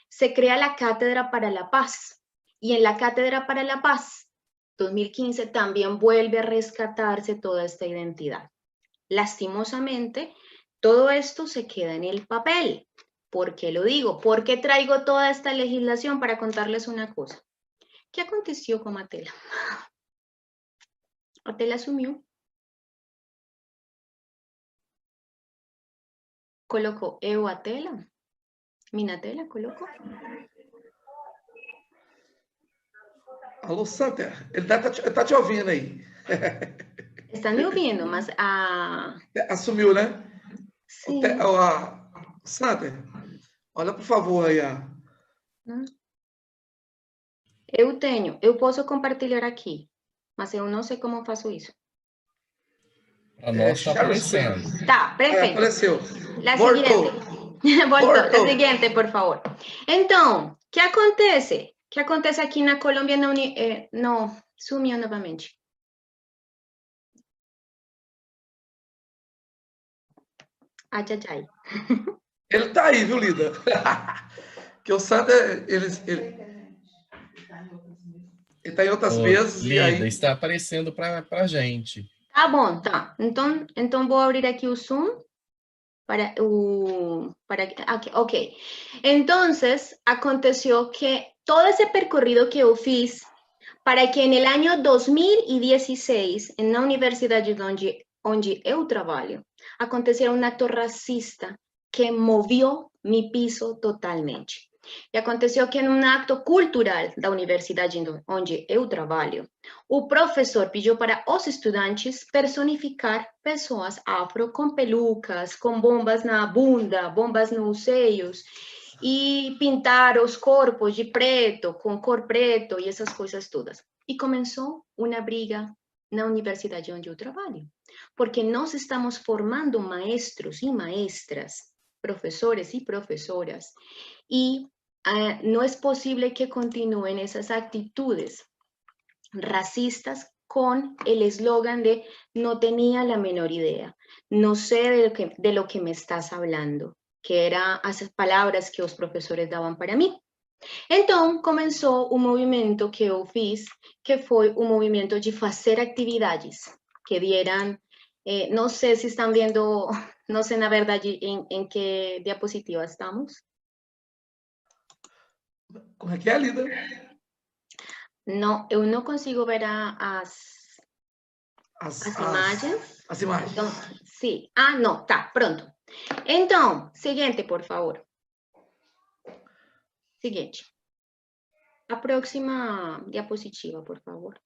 se crea la Cátedra para la Paz. Y en la Cátedra para la Paz, 2015, también vuelve a rescatarse toda esta identidad. Lastimosamente, todo esto se queda en el papel. ¿Por qué lo digo? ¿Por qué traigo toda esta legislación? Para contarles una cosa. ¿Qué aconteció con Atela? Atela asumió. Colocó eu Atela. Minatela colocou. Alô, Santa, ele tá te ouvindo aí. Están me ouvindo, mas a... Assumiu, né? Sim. Santa, olha por favor aí. Eu posso compartilhar aqui, mas eu não sei como faço isso. Para nós está aparecendo. Tá, perfeito. Apareceu. La siguiente. Voltou. La siguiente, por favor. Então, o que acontece? O que acontece aqui na Colômbia? Não, sumiu novamente. Ai. Ele tá aí, viu, Lida? Que o Santa, ele tá em outras mesas. Lida, e aí... está aparecendo para a gente. Tá bom, tá. Então vou abrir aqui o Zoom. Ok. Entonces, aconteció que todo ese percorrido que yo fiz para que en el año 2016, en la universidad donde yo trabajo, aconteciera un acto racista que movió mi piso totalmente. E aconteceu que em um acto cultural da universidade onde eu trabalho, o professor pediu para os estudantes personificar pessoas afro com pelucas, com bombas na bunda, bombas nos seios, e pintar os corpos de preto, com cor preto e essas coisas todas. E começou uma briga na universidade onde eu trabalho, porque nós estamos formando maestros e maestras, professores e professoras, y no es posible que continúen esas actitudes racistas con el eslogan de no tenía la menor idea, no sé de lo que me estás hablando, que eran esas palabras que los profesores daban para mí. Então, começou um movimento que eu fiz, que foi um movimento de fazer atividades que dieran, não sei se estão vendo, não sei na verdade em que diapositiva estamos. Como é que é, Lida? Não, eu não consigo ver as imagens. As imagens. Então, sim. Ah, não, tá, pronto. Então, seguinte, por favor. Seguinte. A próxima diapositiva, por favor.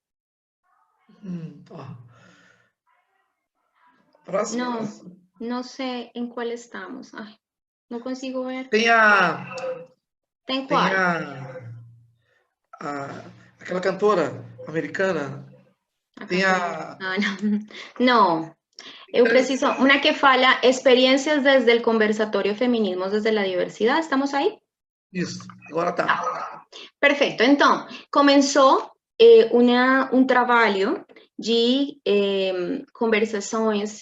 Próxima. Não sei em qual estamos. Ai, não consigo ver. Tem qual? Aquela cantora americana. Não. Eu preciso, uma que fala experiências desde o conversatório feminismos desde a diversidade. ¿Estamos aí? Isso, agora tá. Perfeito. Então, começou um trabalho de conversações,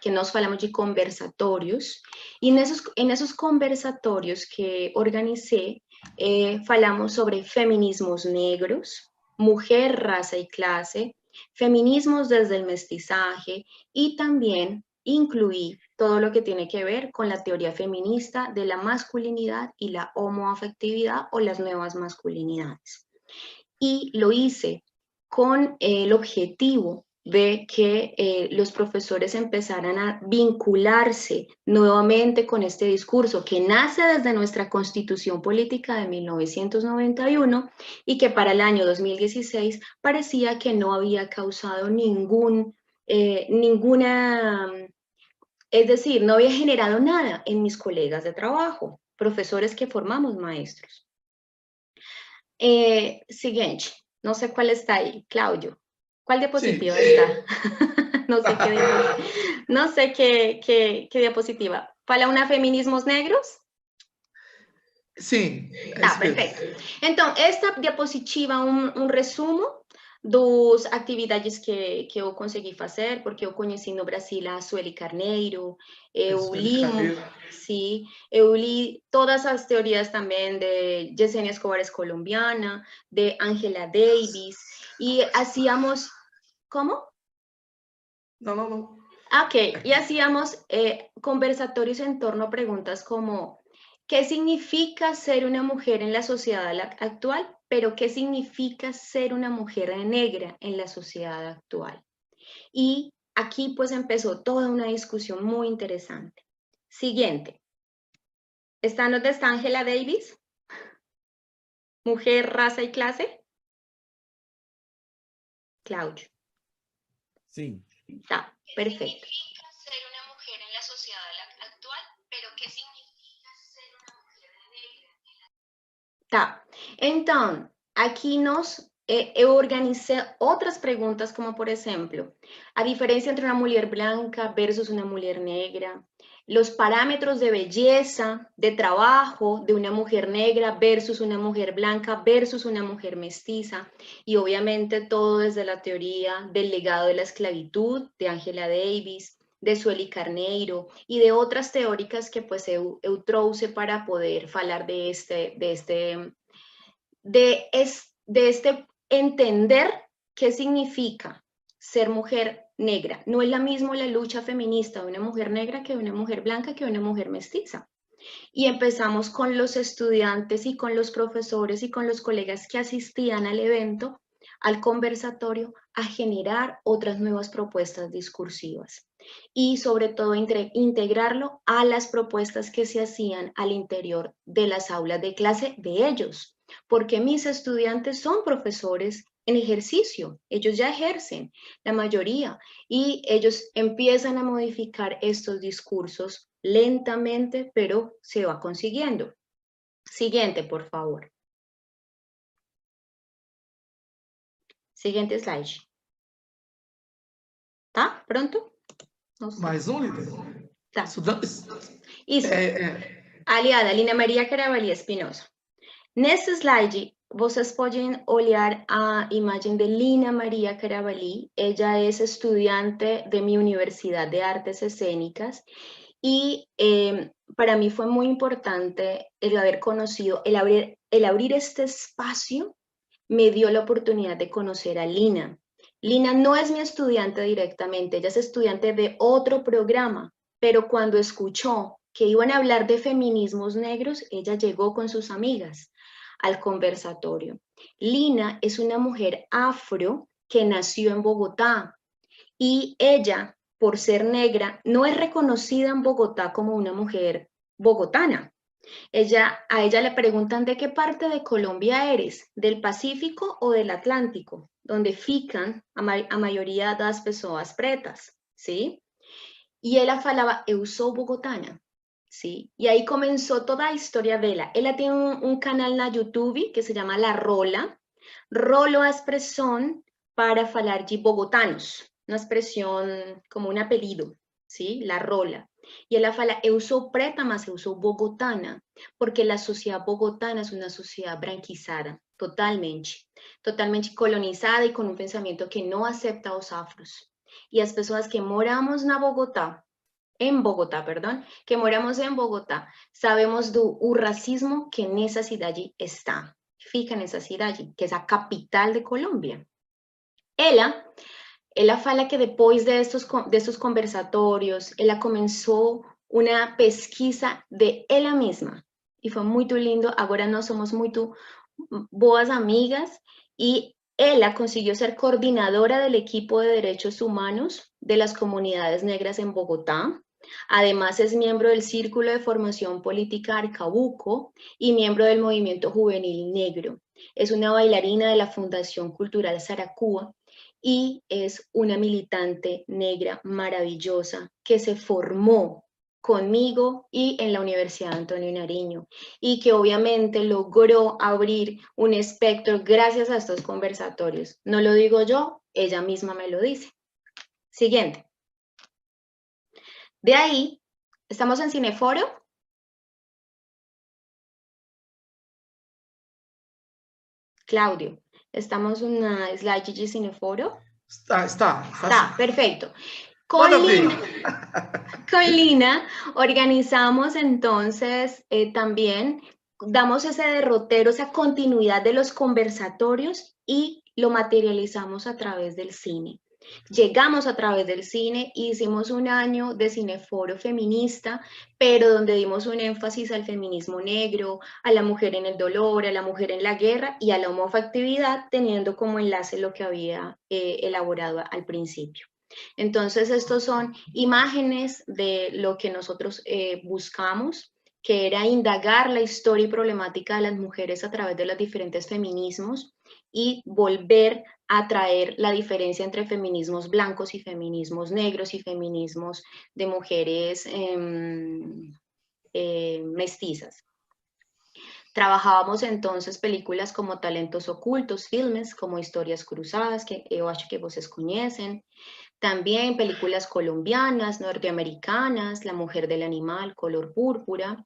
que nós falamos de conversatórios, e nesses conversatórios que organizei, falamos sobre feminismos negros, mujer, raza y clase, feminismos desde el mestizaje, y también incluí todo lo que tiene que ver con la teoría feminista de la masculinidad y la homoafectividad o las nuevas masculinidades. Y lo hice con el objetivo de que los profesores empezaran a vincularse nuevamente con este discurso que nace desde nuestra Constitución Política de 1991 y que para el año 2016 parecía que no había causado es decir, no había generado nada en mis colegas de trabajo, profesores que formamos maestros. Siguiente, no sé cuál está ahí, Claudio. ¿Cuál diapositiva está? No sé qué diapositiva. ¿Fala una feminismos negros? Sim. Perfeito. Então, esta diapositiva é um resumo das atividades que eu consegui fazer, porque eu conheci no Brasil a Sueli Carneiro, eu li todas as teorias também de Yesenia Escobar es colombiana, de Angela Davis, e hacíamos... ¿Cómo? No. Ok, y hacíamos conversatorios en torno a preguntas como ¿qué significa ser una mujer en la sociedad actual? Pero ¿qué significa ser una mujer negra en la sociedad actual? Y aquí pues empezó toda una discusión muy interesante. Siguiente. ¿Dónde está Angela Davis? Mujer, raza y clase. Claudio. Sí. Está, perfecto. ¿Qué significa ser una mujer en la sociedad actual? Pero ¿qué significa ser una mujer negra? Tá. Então, aqui eu organizei outras perguntas, como por exemplo, a diferença entre uma mulher branca versus uma mulher negra, os parâmetros de beleza, de trabalho de uma mulher negra versus uma mulher blanca versus uma mulher mestiza, e obviamente todo desde a teoria del legado de la esclavitud de Angela Davis, de Sueli Carneiro y de otras teóricas que pues eu trouxe para poder falar de entender qué significa ser mujer negra. No es la misma la lucha feminista de una mujer negra que de una mujer blanca que de una mujer mestiza. Y empezamos con los estudiantes y con los profesores y con los colegas que asistían al evento, al conversatorio, a generar otras nuevas propuestas discursivas y sobre todo integrarlo a las propuestas que se hacían al interior de las aulas de clase de ellos, porque mis estudiantes son profesores en ejercicio, ellos ya ejercen, la mayoría, y ellos empiezan a modificar estos discursos lentamente, pero se va consiguiendo. Siguiente, por favor. Siguiente slide. Tá? Pronto? Mais líder? Tá. Isso. Aliada, Lina Maria Caravalli Espinosa. Nesse slide, vocês podem olhar a imagem de Lina Maria Caravalli. Ella é estudante de mi Universidad de Artes Escénicas y para mí fue muy importante el haber conocido, el abrir este espacio me dio la oportunidad de conocer a Lina. Lina no es mi estudiante directamente, ella es estudiante de otro programa, pero cuando escuchó que iban a hablar de feminismos negros, ella llegó con sus amigas al conversatorio. Lina es una mujer afro que nació en Bogotá y ella, por ser negra, no es reconocida en Bogotá como una mujer bogotana. A ella le preguntan ¿de qué parte de Colombia eres? ¿Del Pacífico o del Atlántico? Donde fican a maioria das pessoas pretas, ¿sí? Y ella falaba, eu sou bogotana, ¿sí? Y ahí comenzó toda la historia de ella. Ella tiene un canal en YouTube que se llama La Rola. Rolo a expresión para falar de bogotanos, una expresión como un apellido, ¿sí? La Rola. Y ella fala, eu sou preta, mas eu sou bogotana, porque la sociedad bogotana es una sociedad branquizada. totalmente colonizada e com um pensamento que não aceita os afros. E as pessoas que moramos em Bogotá, que moramos em Bogotá, sabemos do racismo que nessa cidade está. Fica nessa cidade, que é a capital de Colômbia. Ela fala que depois destes conversatórios, ela começou uma pesquisa de ela mesma. E foi muito lindo. Agora nós somos muito boas amigas y ella consiguió ser coordinadora del equipo de derechos humanos de las comunidades negras en Bogotá. Además es miembro del Círculo de Formación Política Arcabuco y miembro del Movimiento Juvenil Negro. Es una bailarina de la Fundación Cultural Saracúa y es una militante negra maravillosa que se formó conmigo y en la Universidad Antonio Nariño, y que obviamente logró abrir un espectro gracias a estos conversatorios. No lo digo yo, ella misma me lo dice. Siguiente. De ahí, ¿estamos en Cineforo? Claudio, ¿estamos en una slide de Cineforo? Está, perfecto. Con Lina organizamos entonces también, damos ese derrotero, esa continuidad de los conversatorios y lo materializamos a través del cine. Llegamos a través del cine y hicimos un año de cineforo feminista, pero donde dimos un énfasis al feminismo negro, a la mujer en el dolor, a la mujer en la guerra y a la homoafectividad, teniendo como enlace lo que había elaborado al principio. Entonces, estos son imágenes de lo que nosotros buscamos, que era indagar la historia y problemática de las mujeres a través de los diferentes feminismos y volver a traer la diferencia entre feminismos blancos y feminismos negros y feminismos de mujeres mestizas. Trabajábamos entonces películas como Talentos Ocultos, filmes como Historias Cruzadas, que yo acho que vocês conocen. También películas colombianas, norteamericanas, La Mujer del Animal, Color Púrpura,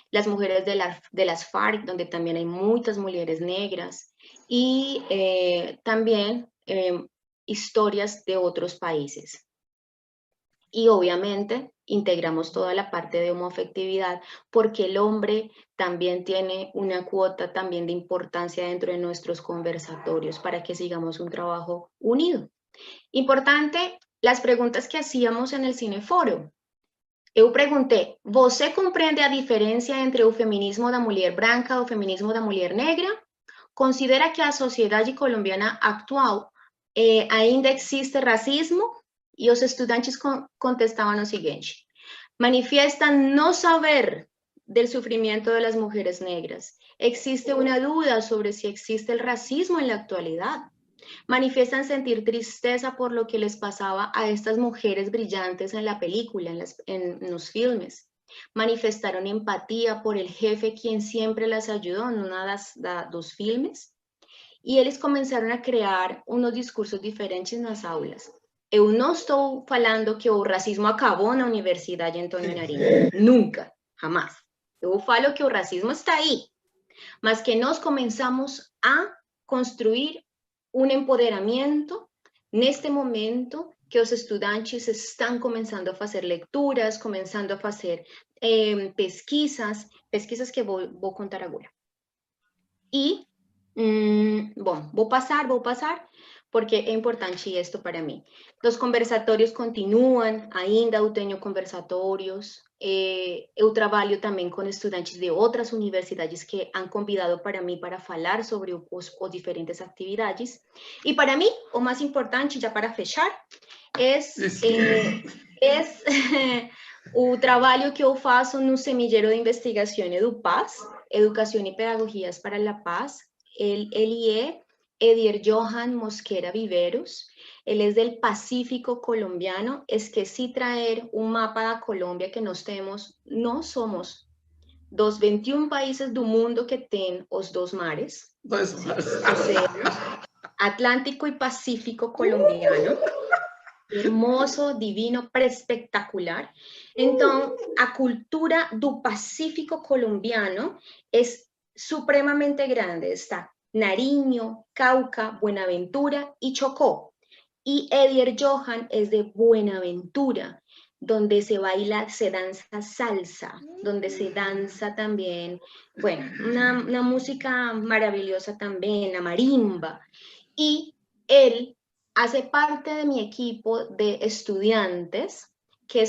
Las Mujeres de las FARC, donde también hay muchas mujeres negras, y también historias de otros países. Y obviamente integramos toda la parte de homoafectividad porque el hombre también tiene una cuota también de importancia dentro de nuestros conversatorios para que sigamos un trabajo unido. Importante, las preguntas que hacíamos en el Cineforo. Eu perguntei, você compreende a diferença entre o feminismo da mulher branca e o feminismo da mulher negra? Considera que a sociedade colombiana atual ainda existe racismo? E os estudantes contestavam o seguinte, manifiestan no saber del sufrimiento de las mujeres negras. Existe una duda sobre si existe el racismo en la actualidad. Manifiestan sentir tristeza por lo que les pasaba a estas mujeres brillantes en la película, en los filmes. Manifestaron empatía por el jefe quien siempre las ayudó en una dos filmes. E eles começaram a criar uns discursos diferentes nas aulas. Eu não estou falando que o racismo acabou na Universidade Antônio Nariño. Nunca, jamás. Eu falo que o racismo está aí, mas que nós começamos a construir um empoderamento neste momento que os estudantes estão começando a fazer leituras, começando a fazer pesquisas que vou contar agora. E, bom, vou passar, porque é importante isto para mim. Os conversatórios continuam, ainda eu tenho conversatórios, eu trabalho também com estudantes de outras universidades que han convidado para mim para falar sobre os diferentes atividades. E para mim, o mais importante, já para fechar, é o trabalho que eu faço no Semillero de Investigação EduPaz, Educação e Pedagogias para a Paz. Ele é Edier Johan Mosquera Viveros, él es del Pacífico colombiano, es que sí traer un mapa da Colombia que nós temos, nós somos dos 21 países do mundo que tem os dois mares, Atlántico e Pacífico colombiano, hermoso, divino, espectacular. Então, a cultura do Pacífico colombiano é supremamente grande, está Nariño, Cauca, Buenaventura y Chocó. Y Edier Johan es de Buenaventura, donde se baila, se danza salsa, donde se danza también, bueno, una música maravillosa también, la marimba. Y él hace parte de mi equipo de estudiantes que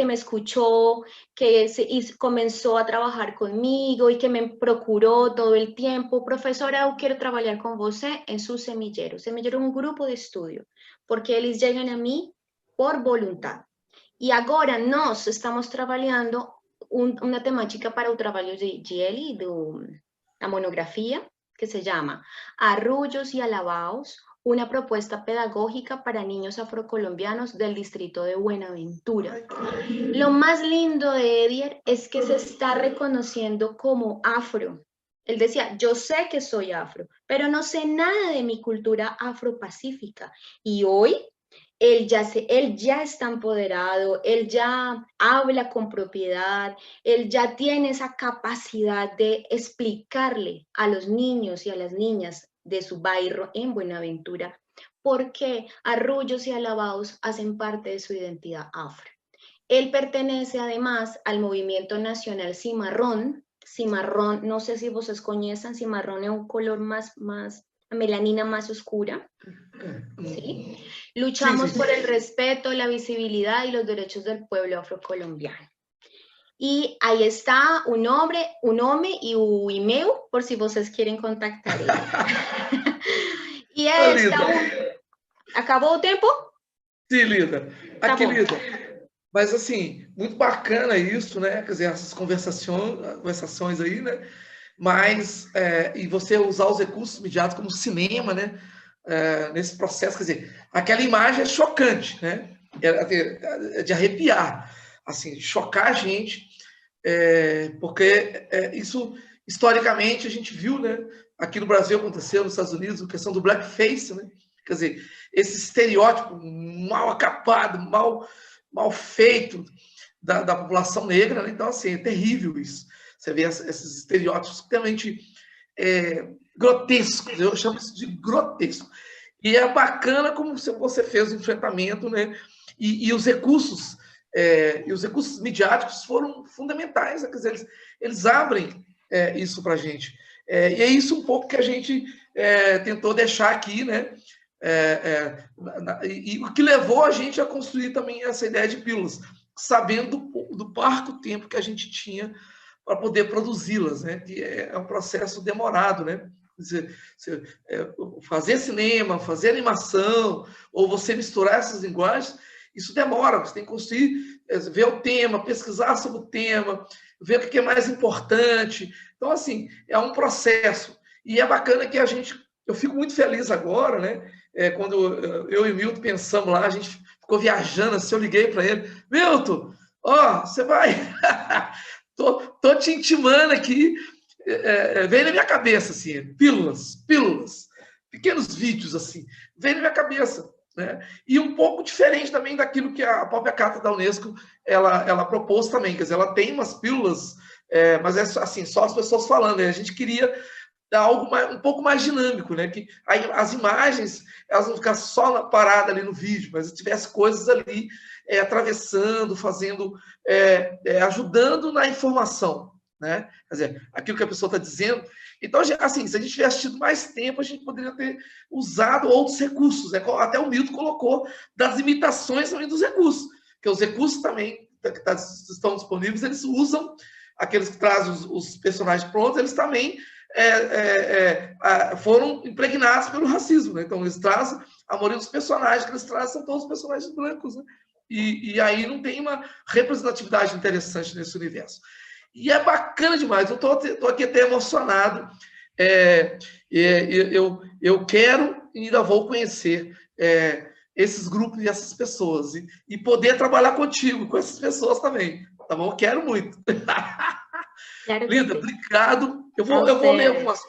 me escuchó, que comenzó a trabajar conmigo y que me procuró todo el tiempo. Profesora, eu quero trabalhar com você em su semillero. Semillero é um grupo de estudio, porque eles chegam a mim por voluntad. E agora nós estamos trabalhando uma temática para o trabalho de ele, da monografia, que se llama Arrullos y Alabaos, una propuesta pedagógica para niños afrocolombianos del distrito de Buenaventura. Lo más lindo de Edier es que se está reconociendo como afro. Él decía, yo sé que soy afro, pero no sé nada de mi cultura afropacífica. Y hoy él ya está empoderado, él ya habla con propiedad, él ya tiene esa capacidad de explicarle a los niños y a las niñas de su barrio en Buenaventura por qué Arrullos y Alabaos hacen parte de su identidad afro. Él pertenece además al movimiento nacional Cimarrón. Cimarrón, no sé si ustedes conocen, cimarrón es un color más melanina más oscura. ¿Sí? Luchamos por el respeto, la visibilidad y los derechos del pueblo afrocolombiano. Y ahí está un nombre y un email, por si vocês quieren contactar ele. E acabou o tempo? Sim, Lida. Aqui, Lida. Mas, assim, muito bacana isso, né? Quer dizer, essas conversações aí, né? Mas, e você usar os recursos mediados como cinema, né? Nesse processo, quer dizer, aquela imagem é chocante, né? É de arrepiar, assim, chocar a gente, porque isso, historicamente, a gente viu, né? Aqui no Brasil aconteceu, nos Estados Unidos, a questão do blackface, né? Quer dizer, esse estereótipo mal acabado, mal feito da população negra, né? Então, assim, é terrível isso. Você vê esses estereótipos extremamente grotescos, eu chamo isso de grotesco. E é bacana como você fez o enfrentamento, né? E os recursos midiáticos foram fundamentais, né? Quer dizer, eles abrem isso para a gente. E é isso um pouco que a gente tentou deixar aqui, né? E o que levou a gente a construir também essa ideia de pílulas, sabendo do parco tempo que a gente tinha para poder produzi-las, né? Que é um processo demorado, né? Quer dizer, fazer cinema, fazer animação, ou você misturar essas linguagens, isso demora. Você tem que construir, ver o tema, pesquisar sobre o tema, ver o que é mais importante. Então, assim, é um processo. E é bacana que eu fico muito feliz agora, né? Quando eu e o Milton pensamos lá, a gente ficou viajando, assim, eu liguei para ele, Milton, você vai... tô te intimando aqui, veio na minha cabeça, assim, pílulas, pequenos vídeos, assim, veio na minha cabeça, né? E um pouco diferente também daquilo que a própria Carta da Unesco, ela propôs também, quer dizer, ela tem umas pílulas, mas é assim, só as pessoas falando, né? A gente queria dar algo um pouco mais dinâmico, né? Que aí as imagens, elas não ficassem só paradas ali no vídeo, mas tivesse coisas ali atravessando, fazendo, ajudando na informação, né? Quer dizer, aquilo que a pessoa está dizendo. Então, assim, se a gente tivesse tido mais tempo, a gente poderia ter usado outros recursos, né? Até o Milton colocou das imitações também dos recursos, que os recursos também que estão disponíveis, eles usam aqueles que trazem os personagens prontos, eles também foram impregnados pelo racismo, né? Então, eles trazem a maioria dos personagens que eles trazem são todos personagens brancos, né? E aí não tem uma representatividade interessante nesse universo. E é bacana demais, eu estou aqui até emocionado. Eu quero e ainda vou conhecer esses grupos e essas pessoas e poder trabalhar contigo, com essas pessoas também, tá bom? Quero muito. Linda, obrigado. Eu vou ler algumas...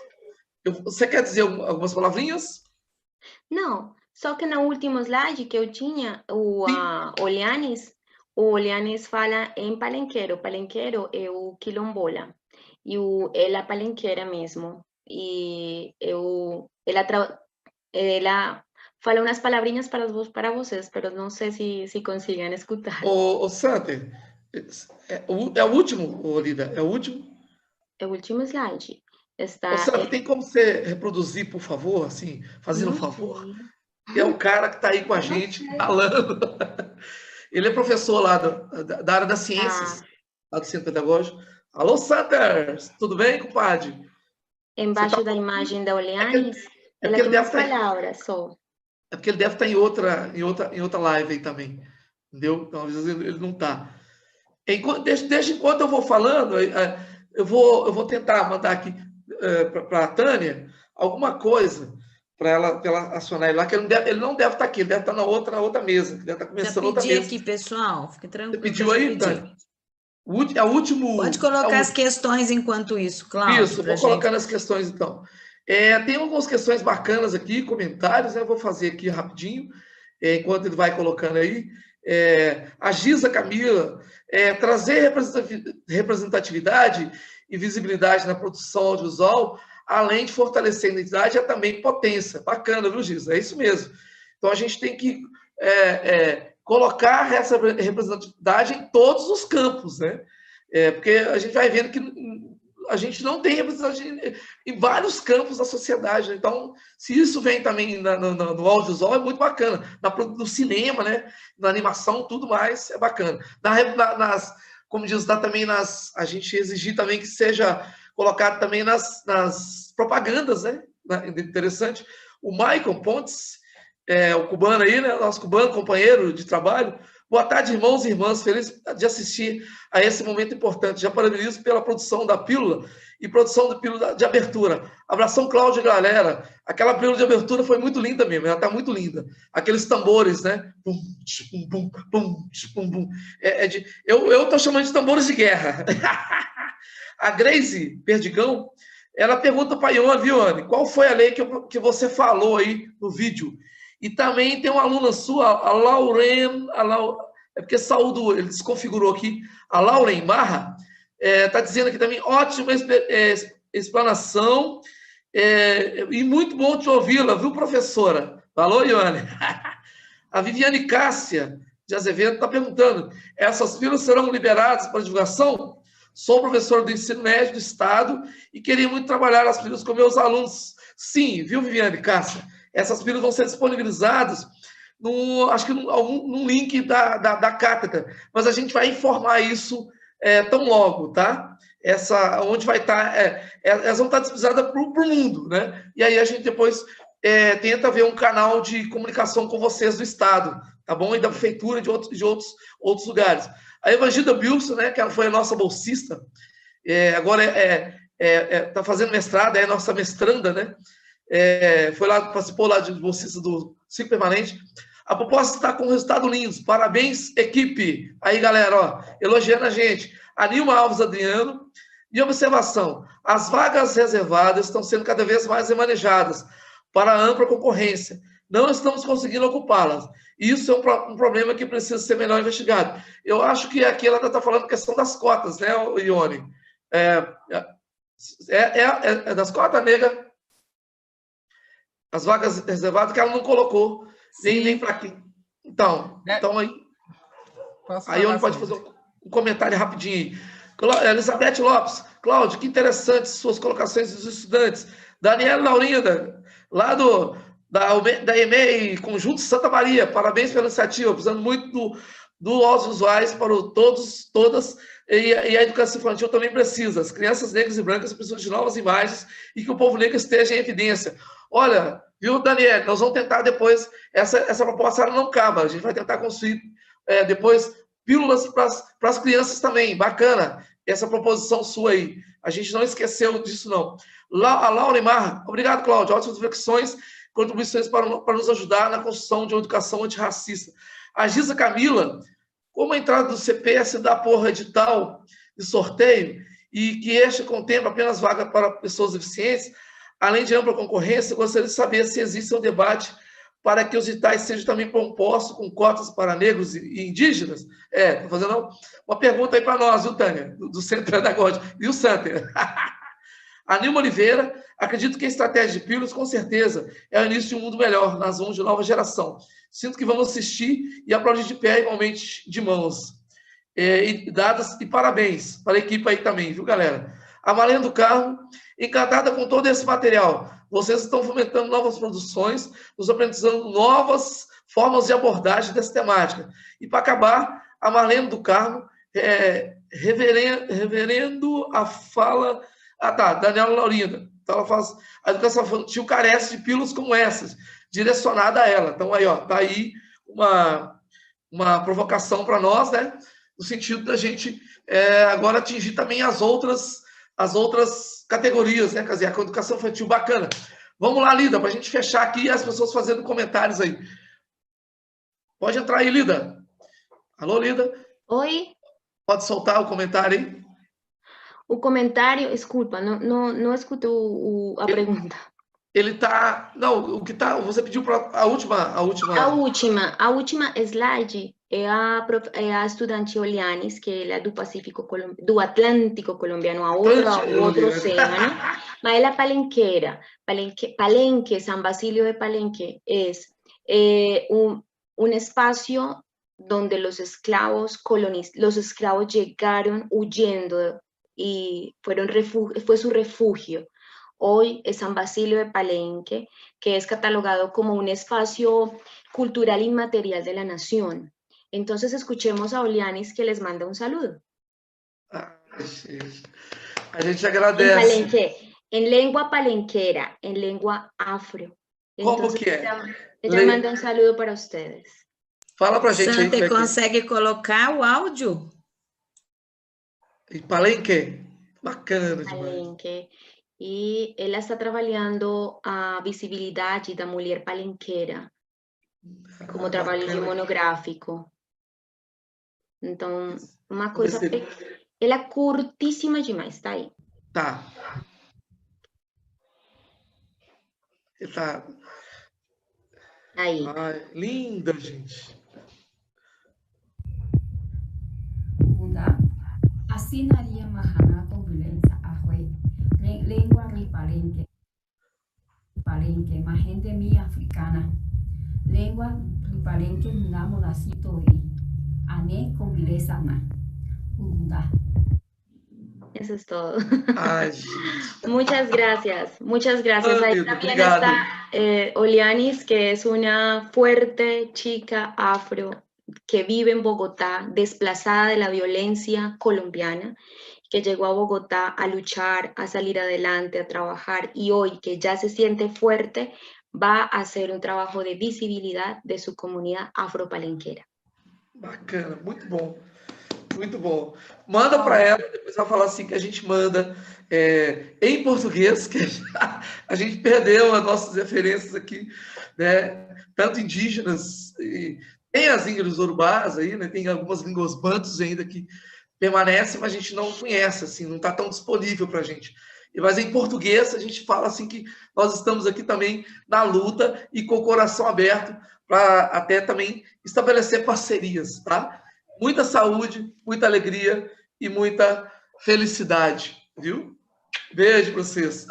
Você quer dizer algumas palavrinhas? Não, só que no último slide que eu tinha, o Olianes fala em palenquero. Palenquero é o quilombola. E é a palenquera mesmo. e ela fala umas palavrinhas para vocês, mas não sei se conseguem escutar. Ô Santer, é o último, Olida? É o último? É o último slide. Ô Santer, tem como você reproduzir, por favor, assim, fazendo um favor? É o cara que está aí com a gente, falando. Ele é professor lá da área das ciências, lá do Centro Pedagógico. Alô, Santer, tudo bem, compadre? Embaixo da imagem da Oleanes, ela tem umas palavras só. É porque ele deve estar em outra live aí também, entendeu? Então, às vezes ele não está. Desde enquanto eu vou falando, eu vou tentar mandar aqui para a Tânia alguma coisa para ela acionar ele lá, que ele não deve estar aqui, ele deve estar na outra mesa, que deve estar começando outra mesa. Já pedi aqui, pessoal, fique tranquilo. Você pediu aí, Tânia? É o último... Pode colocar as questões enquanto isso, Cláudio. Isso, vou colocando as questões, então. Tem algumas questões bacanas aqui, comentários, né? Eu vou fazer aqui rapidinho, enquanto ele vai colocando aí. A Giza Camila, trazer representatividade e visibilidade na produção audiovisual, além de fortalecer a identidade, é também potência. Bacana, viu, Giza? É isso mesmo. Então, a gente tem que colocar essa representatividade em todos os campos, né? Porque a gente vai vendo que a gente não tem representatividade em vários campos da sociedade. Então, se isso vem também no audiovisual, é muito bacana. No cinema, né? Na animação, tudo mais, é bacana. Como diz, a gente exigir também que seja colocado também nas propagandas, né? Interessante. O Michael Pontes, o cubano aí, né? Nosso cubano, companheiro de trabalho. Boa tarde, irmãos e irmãs. Feliz de assistir a esse momento importante. Já parabenizo pela produção da pílula e produção da pílula de abertura. Abração, Cláudio e galera. Aquela pílula de abertura foi muito linda mesmo. Ela está muito linda. Aqueles tambores, né? Pum, pum, pum, pum, pum, pum. Eu estou chamando de tambores de guerra. A Grace Perdigão, ela pergunta para a Ione, viu, Ione? Qual foi a lei que você falou aí no vídeo? E também tem uma aluna sua, a Lauren, é porque saúde, ele desconfigurou aqui, a Lauren Marra, está dizendo aqui também, ótima explanação, e muito bom te ouvi-la, viu, professora? Falou, Ione? A Viviane Cássia de Azevedo está perguntando, essas pílulas serão liberadas para divulgação? Sou professor do ensino médio do estado e queria muito trabalhar as pílulas com meus alunos. Sim, viu, Viviane Cássia? Essas pílulas vão ser disponibilizadas num link da cátedra, mas a gente vai informar isso tão logo, tá? Onde vai estar, elas vão estar disponibilizadas para o mundo, né? E aí a gente depois tenta ver um canal de comunicação com vocês do estado, tá bom? E da prefeitura, de outros lugares. A Evangida Bilson, né, que ela foi a nossa bolsista, agora está fazendo mestrado, é a nossa mestranda, né? Foi lá, participou lá de bolsista do Ciclo Permanente. A proposta está com resultado lindo. Parabéns, equipe. Aí, galera, ó, elogiando a gente. A Nilma Alves Adriano. E observação: as vagas reservadas estão sendo cada vez mais remanejadas para a ampla concorrência. Não estamos conseguindo ocupá-las. Isso é um problema que precisa ser melhor investigado. Eu acho que aqui ela está falando questão das cotas, né, Ione? É das cotas, nega? As vagas reservadas que ela não colocou, nem para aqui. Então aí Ione pode fazer um comentário rapidinho. Elizabeth Lopes, Cláudio, que interessante suas colocações dos estudantes. Daniela Laurinda, lá da EMEI, Conjunto Santa Maria, parabéns pela iniciativa, precisando muito do audiovisuais para todas, e a educação infantil também precisa. As crianças negras e brancas precisam de novas imagens e que o povo negro esteja em evidência. Olha, viu, Daniel, nós vamos tentar depois, essa proposta ela não acaba, a gente vai tentar construir depois pílulas para as crianças também, bacana, essa proposição sua aí, a gente não esqueceu disso não. A Laura Marra, obrigado, Cláudio, ótimas reflexões, contribuições para nos ajudar na construção de uma educação antirracista. A Giza Camila, como a entrada do CPS dá por edital de sorteio e que este contempla apenas vaga para pessoas deficientes, além de ampla concorrência, gostaria de saber se existe um debate para que os editais sejam também compostos com cotas para negros e indígenas. Estou fazendo uma pergunta aí para nós, viu, Tânia, do Centro Pedagógico. E o Santer? A Nilma Oliveira, acredito que a estratégia de pílulas, com certeza, é o início de um mundo melhor, nas mãos de nova geração. Sinto que vamos assistir e aplaudir de pé, igualmente de mãos. E parabéns para a equipe aí também, viu, galera? A Marlene do Carmo, encantada com todo esse material. Vocês estão fomentando novas produções, nos aprendizando novas formas de abordagem dessa temática. E para acabar, a Marlene do Carmo, reverendo a fala... Daniela Laurinda. Então ela faz a educação infantil carece de pílulas como essas, direcionada a ela. Então aí, ó, tá aí uma provocação para nós, né? No sentido da gente agora atingir também as outras categorias, né? Quer dizer, a educação infantil bacana. Vamos lá, Lida, para a gente fechar aqui as pessoas fazendo comentários aí. Pode entrar aí, Lida. Alô, Lida? Oi. Pode soltar o comentário aí? O comentário, desculpa, não escuto a pergunta. Ele tá... Não, o que tá... Você pediu para a última... A última slide é a estudante Olianis, que ela é do Pacífico, do Atlântico colombiano, a outro oceano, mas ela é palenqueira. Palenque, San Basilio de Palenque, é un espacio donde los esclavos llegaron huyendo y fue su refugio. Hoy es San Basilio de Palenque, que es catalogado como un espacio cultural inmaterial de la nación. Entonces escuchemos a Olianis, que les manda un saludo. A gente agradece. En lengua palenquera, en lengua afro. Como que é? Ella manda um saludo para vocês. Fala pra gente Sante, aí. consegue colocar o áudio? Em Palenque? Bacana demais. Palenque. E ela está trabalhando a visibilidade da mulher palenqueira como trabalho de monográfico. Então, uma coisa... Ela é curtíssima demais, tá aí. Tá. Tá. Aí. Ai, linda, gente. Asinaria mahana com violência arroz. Língua mi palenque. Palenque, mas gente mi africana. Língua mi palenque namo nascito e ané com violência na. Eso es todo. Ay, muchas gracias. Ahí también obrigado. Está Olianis, que es una fuerte chica afro que vive en Bogotá, desplazada de la violencia colombiana, que llegó a Bogotá a luchar, a salir adelante, a trabajar, y hoy que ya se siente fuerte, va a hacer un trabajo de visibilidad de su comunidad afropalenquera. Bacana, muito bom. Muito bom. Manda para ela, depois ela fala assim que a gente manda em português, que a gente perdeu as nossas referências aqui, né? Tanto indígenas, tem as línguas urubás aí, né? Tem algumas línguas bantus ainda que permanecem, mas a gente não conhece, assim, não está tão disponível para a gente. Mas em português a gente fala assim que nós estamos aqui também na luta e com o coração aberto para até também estabelecer parcerias, tá? Muita saúde, muita alegria e muita felicidade, viu? Beijo para vocês.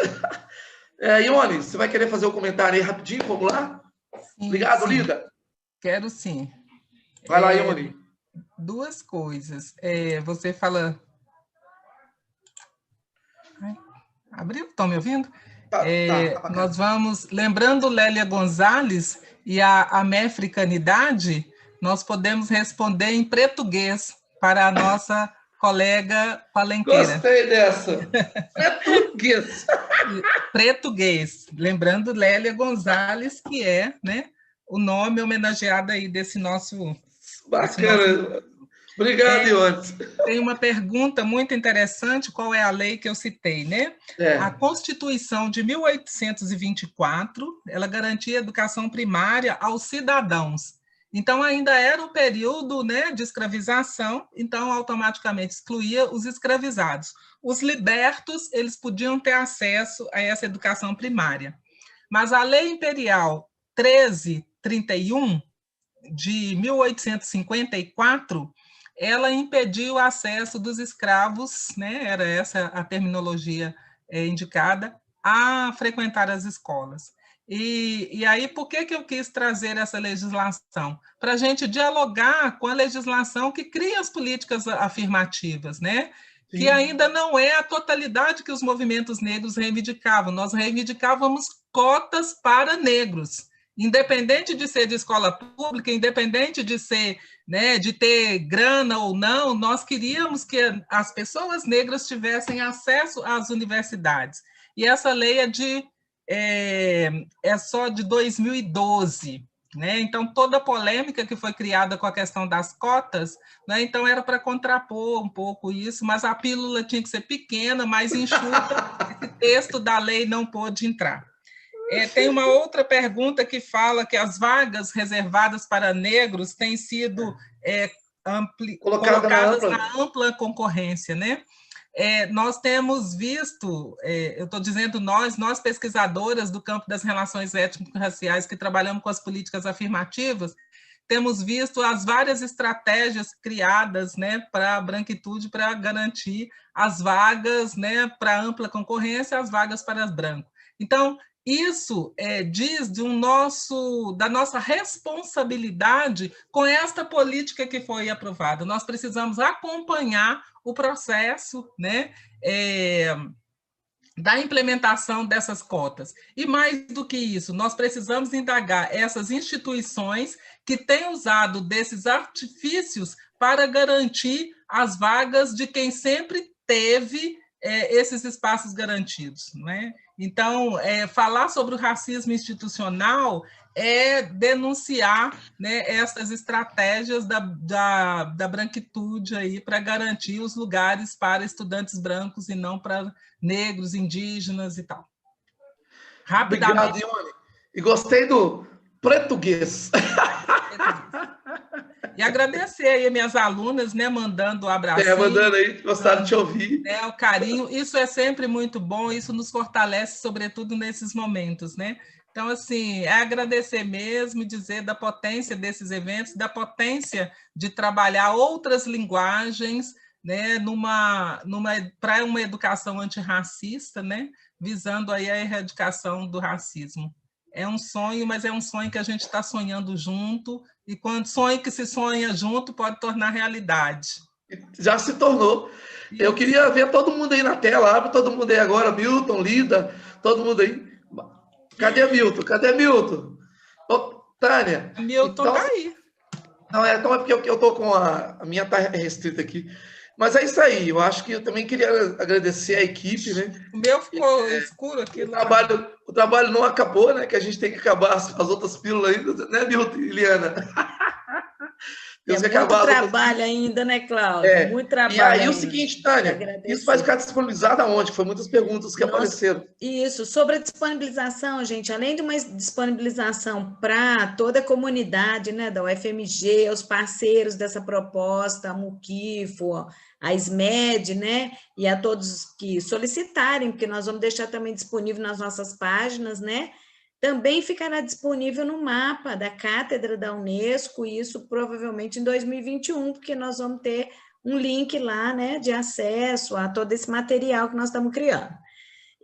Ione, você vai querer fazer o comentário aí rapidinho? Vamos lá? Sim, obrigado, sim. Lida. Quero sim. Vai lá, Ione. Duas coisas. Você fala... Abriu? Estão me ouvindo? Tá nós vamos... Lembrando Lélia Gonzalez e a americanidade, nós podemos responder em português para a nossa colega palenqueira. Gostei dessa. Português. Português. Lembrando Lélia Gonzalez, que é, né, o nome homenageado aí desse nosso... Bacana. Obrigado, Ione. Tem uma pergunta muito interessante, qual é a lei que eu citei, né? A Constituição de 1824, ela garantia educação primária aos cidadãos. Então, ainda era um período, né, de escravização, então, automaticamente excluía os escravizados. Os libertos, eles podiam ter acesso a essa educação primária. Mas a Lei Imperial 1331, de 1854, ela impediu o acesso dos escravos, né, era essa a terminologia indicada a frequentar as escolas. E aí, por que eu quis trazer essa legislação? Para a gente dialogar com a legislação que cria as políticas afirmativas, né? Sim. Que ainda não é a totalidade que os movimentos negros reivindicavam. Nós reivindicávamos cotas para negros, independente de ser de escola pública, independente de ser, né, de ter grana ou não, nós queríamos que as pessoas negras tivessem acesso às universidades. E essa lei é só de 2012, né? Então, toda a polêmica que foi criada com a questão das cotas, né? Então, era para contrapor um pouco isso, mas a pílula tinha que ser pequena, mais enxuta, esse texto da lei não pôde entrar. Tem uma outra pergunta que fala que as vagas reservadas para negros têm sido colocadas na ampla concorrência, né? Nós temos visto, eu estou dizendo nós pesquisadoras do campo das relações étnico-raciais que trabalhamos com as políticas afirmativas, temos visto as várias estratégias criadas, né, para a branquitude, para garantir as vagas, né, para ampla concorrência, as vagas para os brancos. Então, isso diz da nossa responsabilidade com esta política que foi aprovada. Nós precisamos acompanhar o processo, né, da implementação dessas cotas. E mais do que isso, nós precisamos indagar essas instituições que têm usado desses artifícios para garantir as vagas de quem sempre teve esses espaços garantidos, né? Então, falar sobre o racismo institucional é denunciar, né, essas estratégias da branquitude aí para garantir os lugares para estudantes brancos e não para negros, indígenas e tal. Rapidamente. Obrigado, Ione. E gostei do português. E agradecer aí minhas alunas, né, mandando um abraço. Mandando aí, gostaram de te ouvir. O carinho, isso é sempre muito bom, isso nos fortalece, sobretudo nesses momentos, né? Então, assim, agradecer mesmo e dizer da potência desses eventos, da potência de trabalhar outras linguagens, né, para uma educação antirracista, né, visando aí a erradicação do racismo. É um sonho, mas é um sonho que a gente está sonhando junto, e quando sonho que se sonha junto pode tornar realidade. Já se tornou. Isso. Eu queria ver todo mundo aí na tela, abre todo mundo aí agora, Milton, Lida, todo mundo aí. Cadê Milton? Cadê Milton? Ô, Tânia. Milton então, tá aí. Não, então é porque eu tô com a minha tá restrita aqui. Mas é isso aí, eu acho que eu também queria agradecer a equipe, né? O meu ficou escuro aqui. O trabalho não acabou, né? Que a gente tem que acabar as outras pílulas ainda, né, Milton e Liana? Muito trabalho ainda, né, Cláudia? Muito trabalho. E aí o seguinte, Tânia, isso vai ficar disponibilizado aonde? Foi muitas perguntas que apareceram. Isso, sobre a disponibilização, gente, além de uma disponibilização para toda a comunidade, né, da UFMG, os parceiros dessa proposta, a Muquifo, a SMED, né, e a todos que solicitarem, porque nós vamos deixar também disponível nas nossas páginas, né, também ficará disponível no mapa da Cátedra da Unesco, isso provavelmente em 2021, porque nós vamos ter um link lá, né, de acesso a todo esse material que nós estamos criando.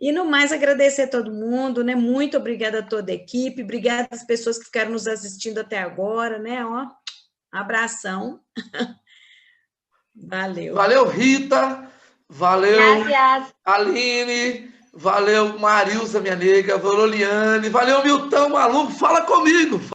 E, no mais, agradecer a todo mundo, né, muito obrigada a toda a equipe, obrigada às pessoas que ficaram nos assistindo até agora, né, ó, abração. Valeu. Valeu, Rita, valeu, Gracias. Aline, valeu, Marilza, minha nega, valeu, Liane, valeu, Milton, maluco, fala comigo.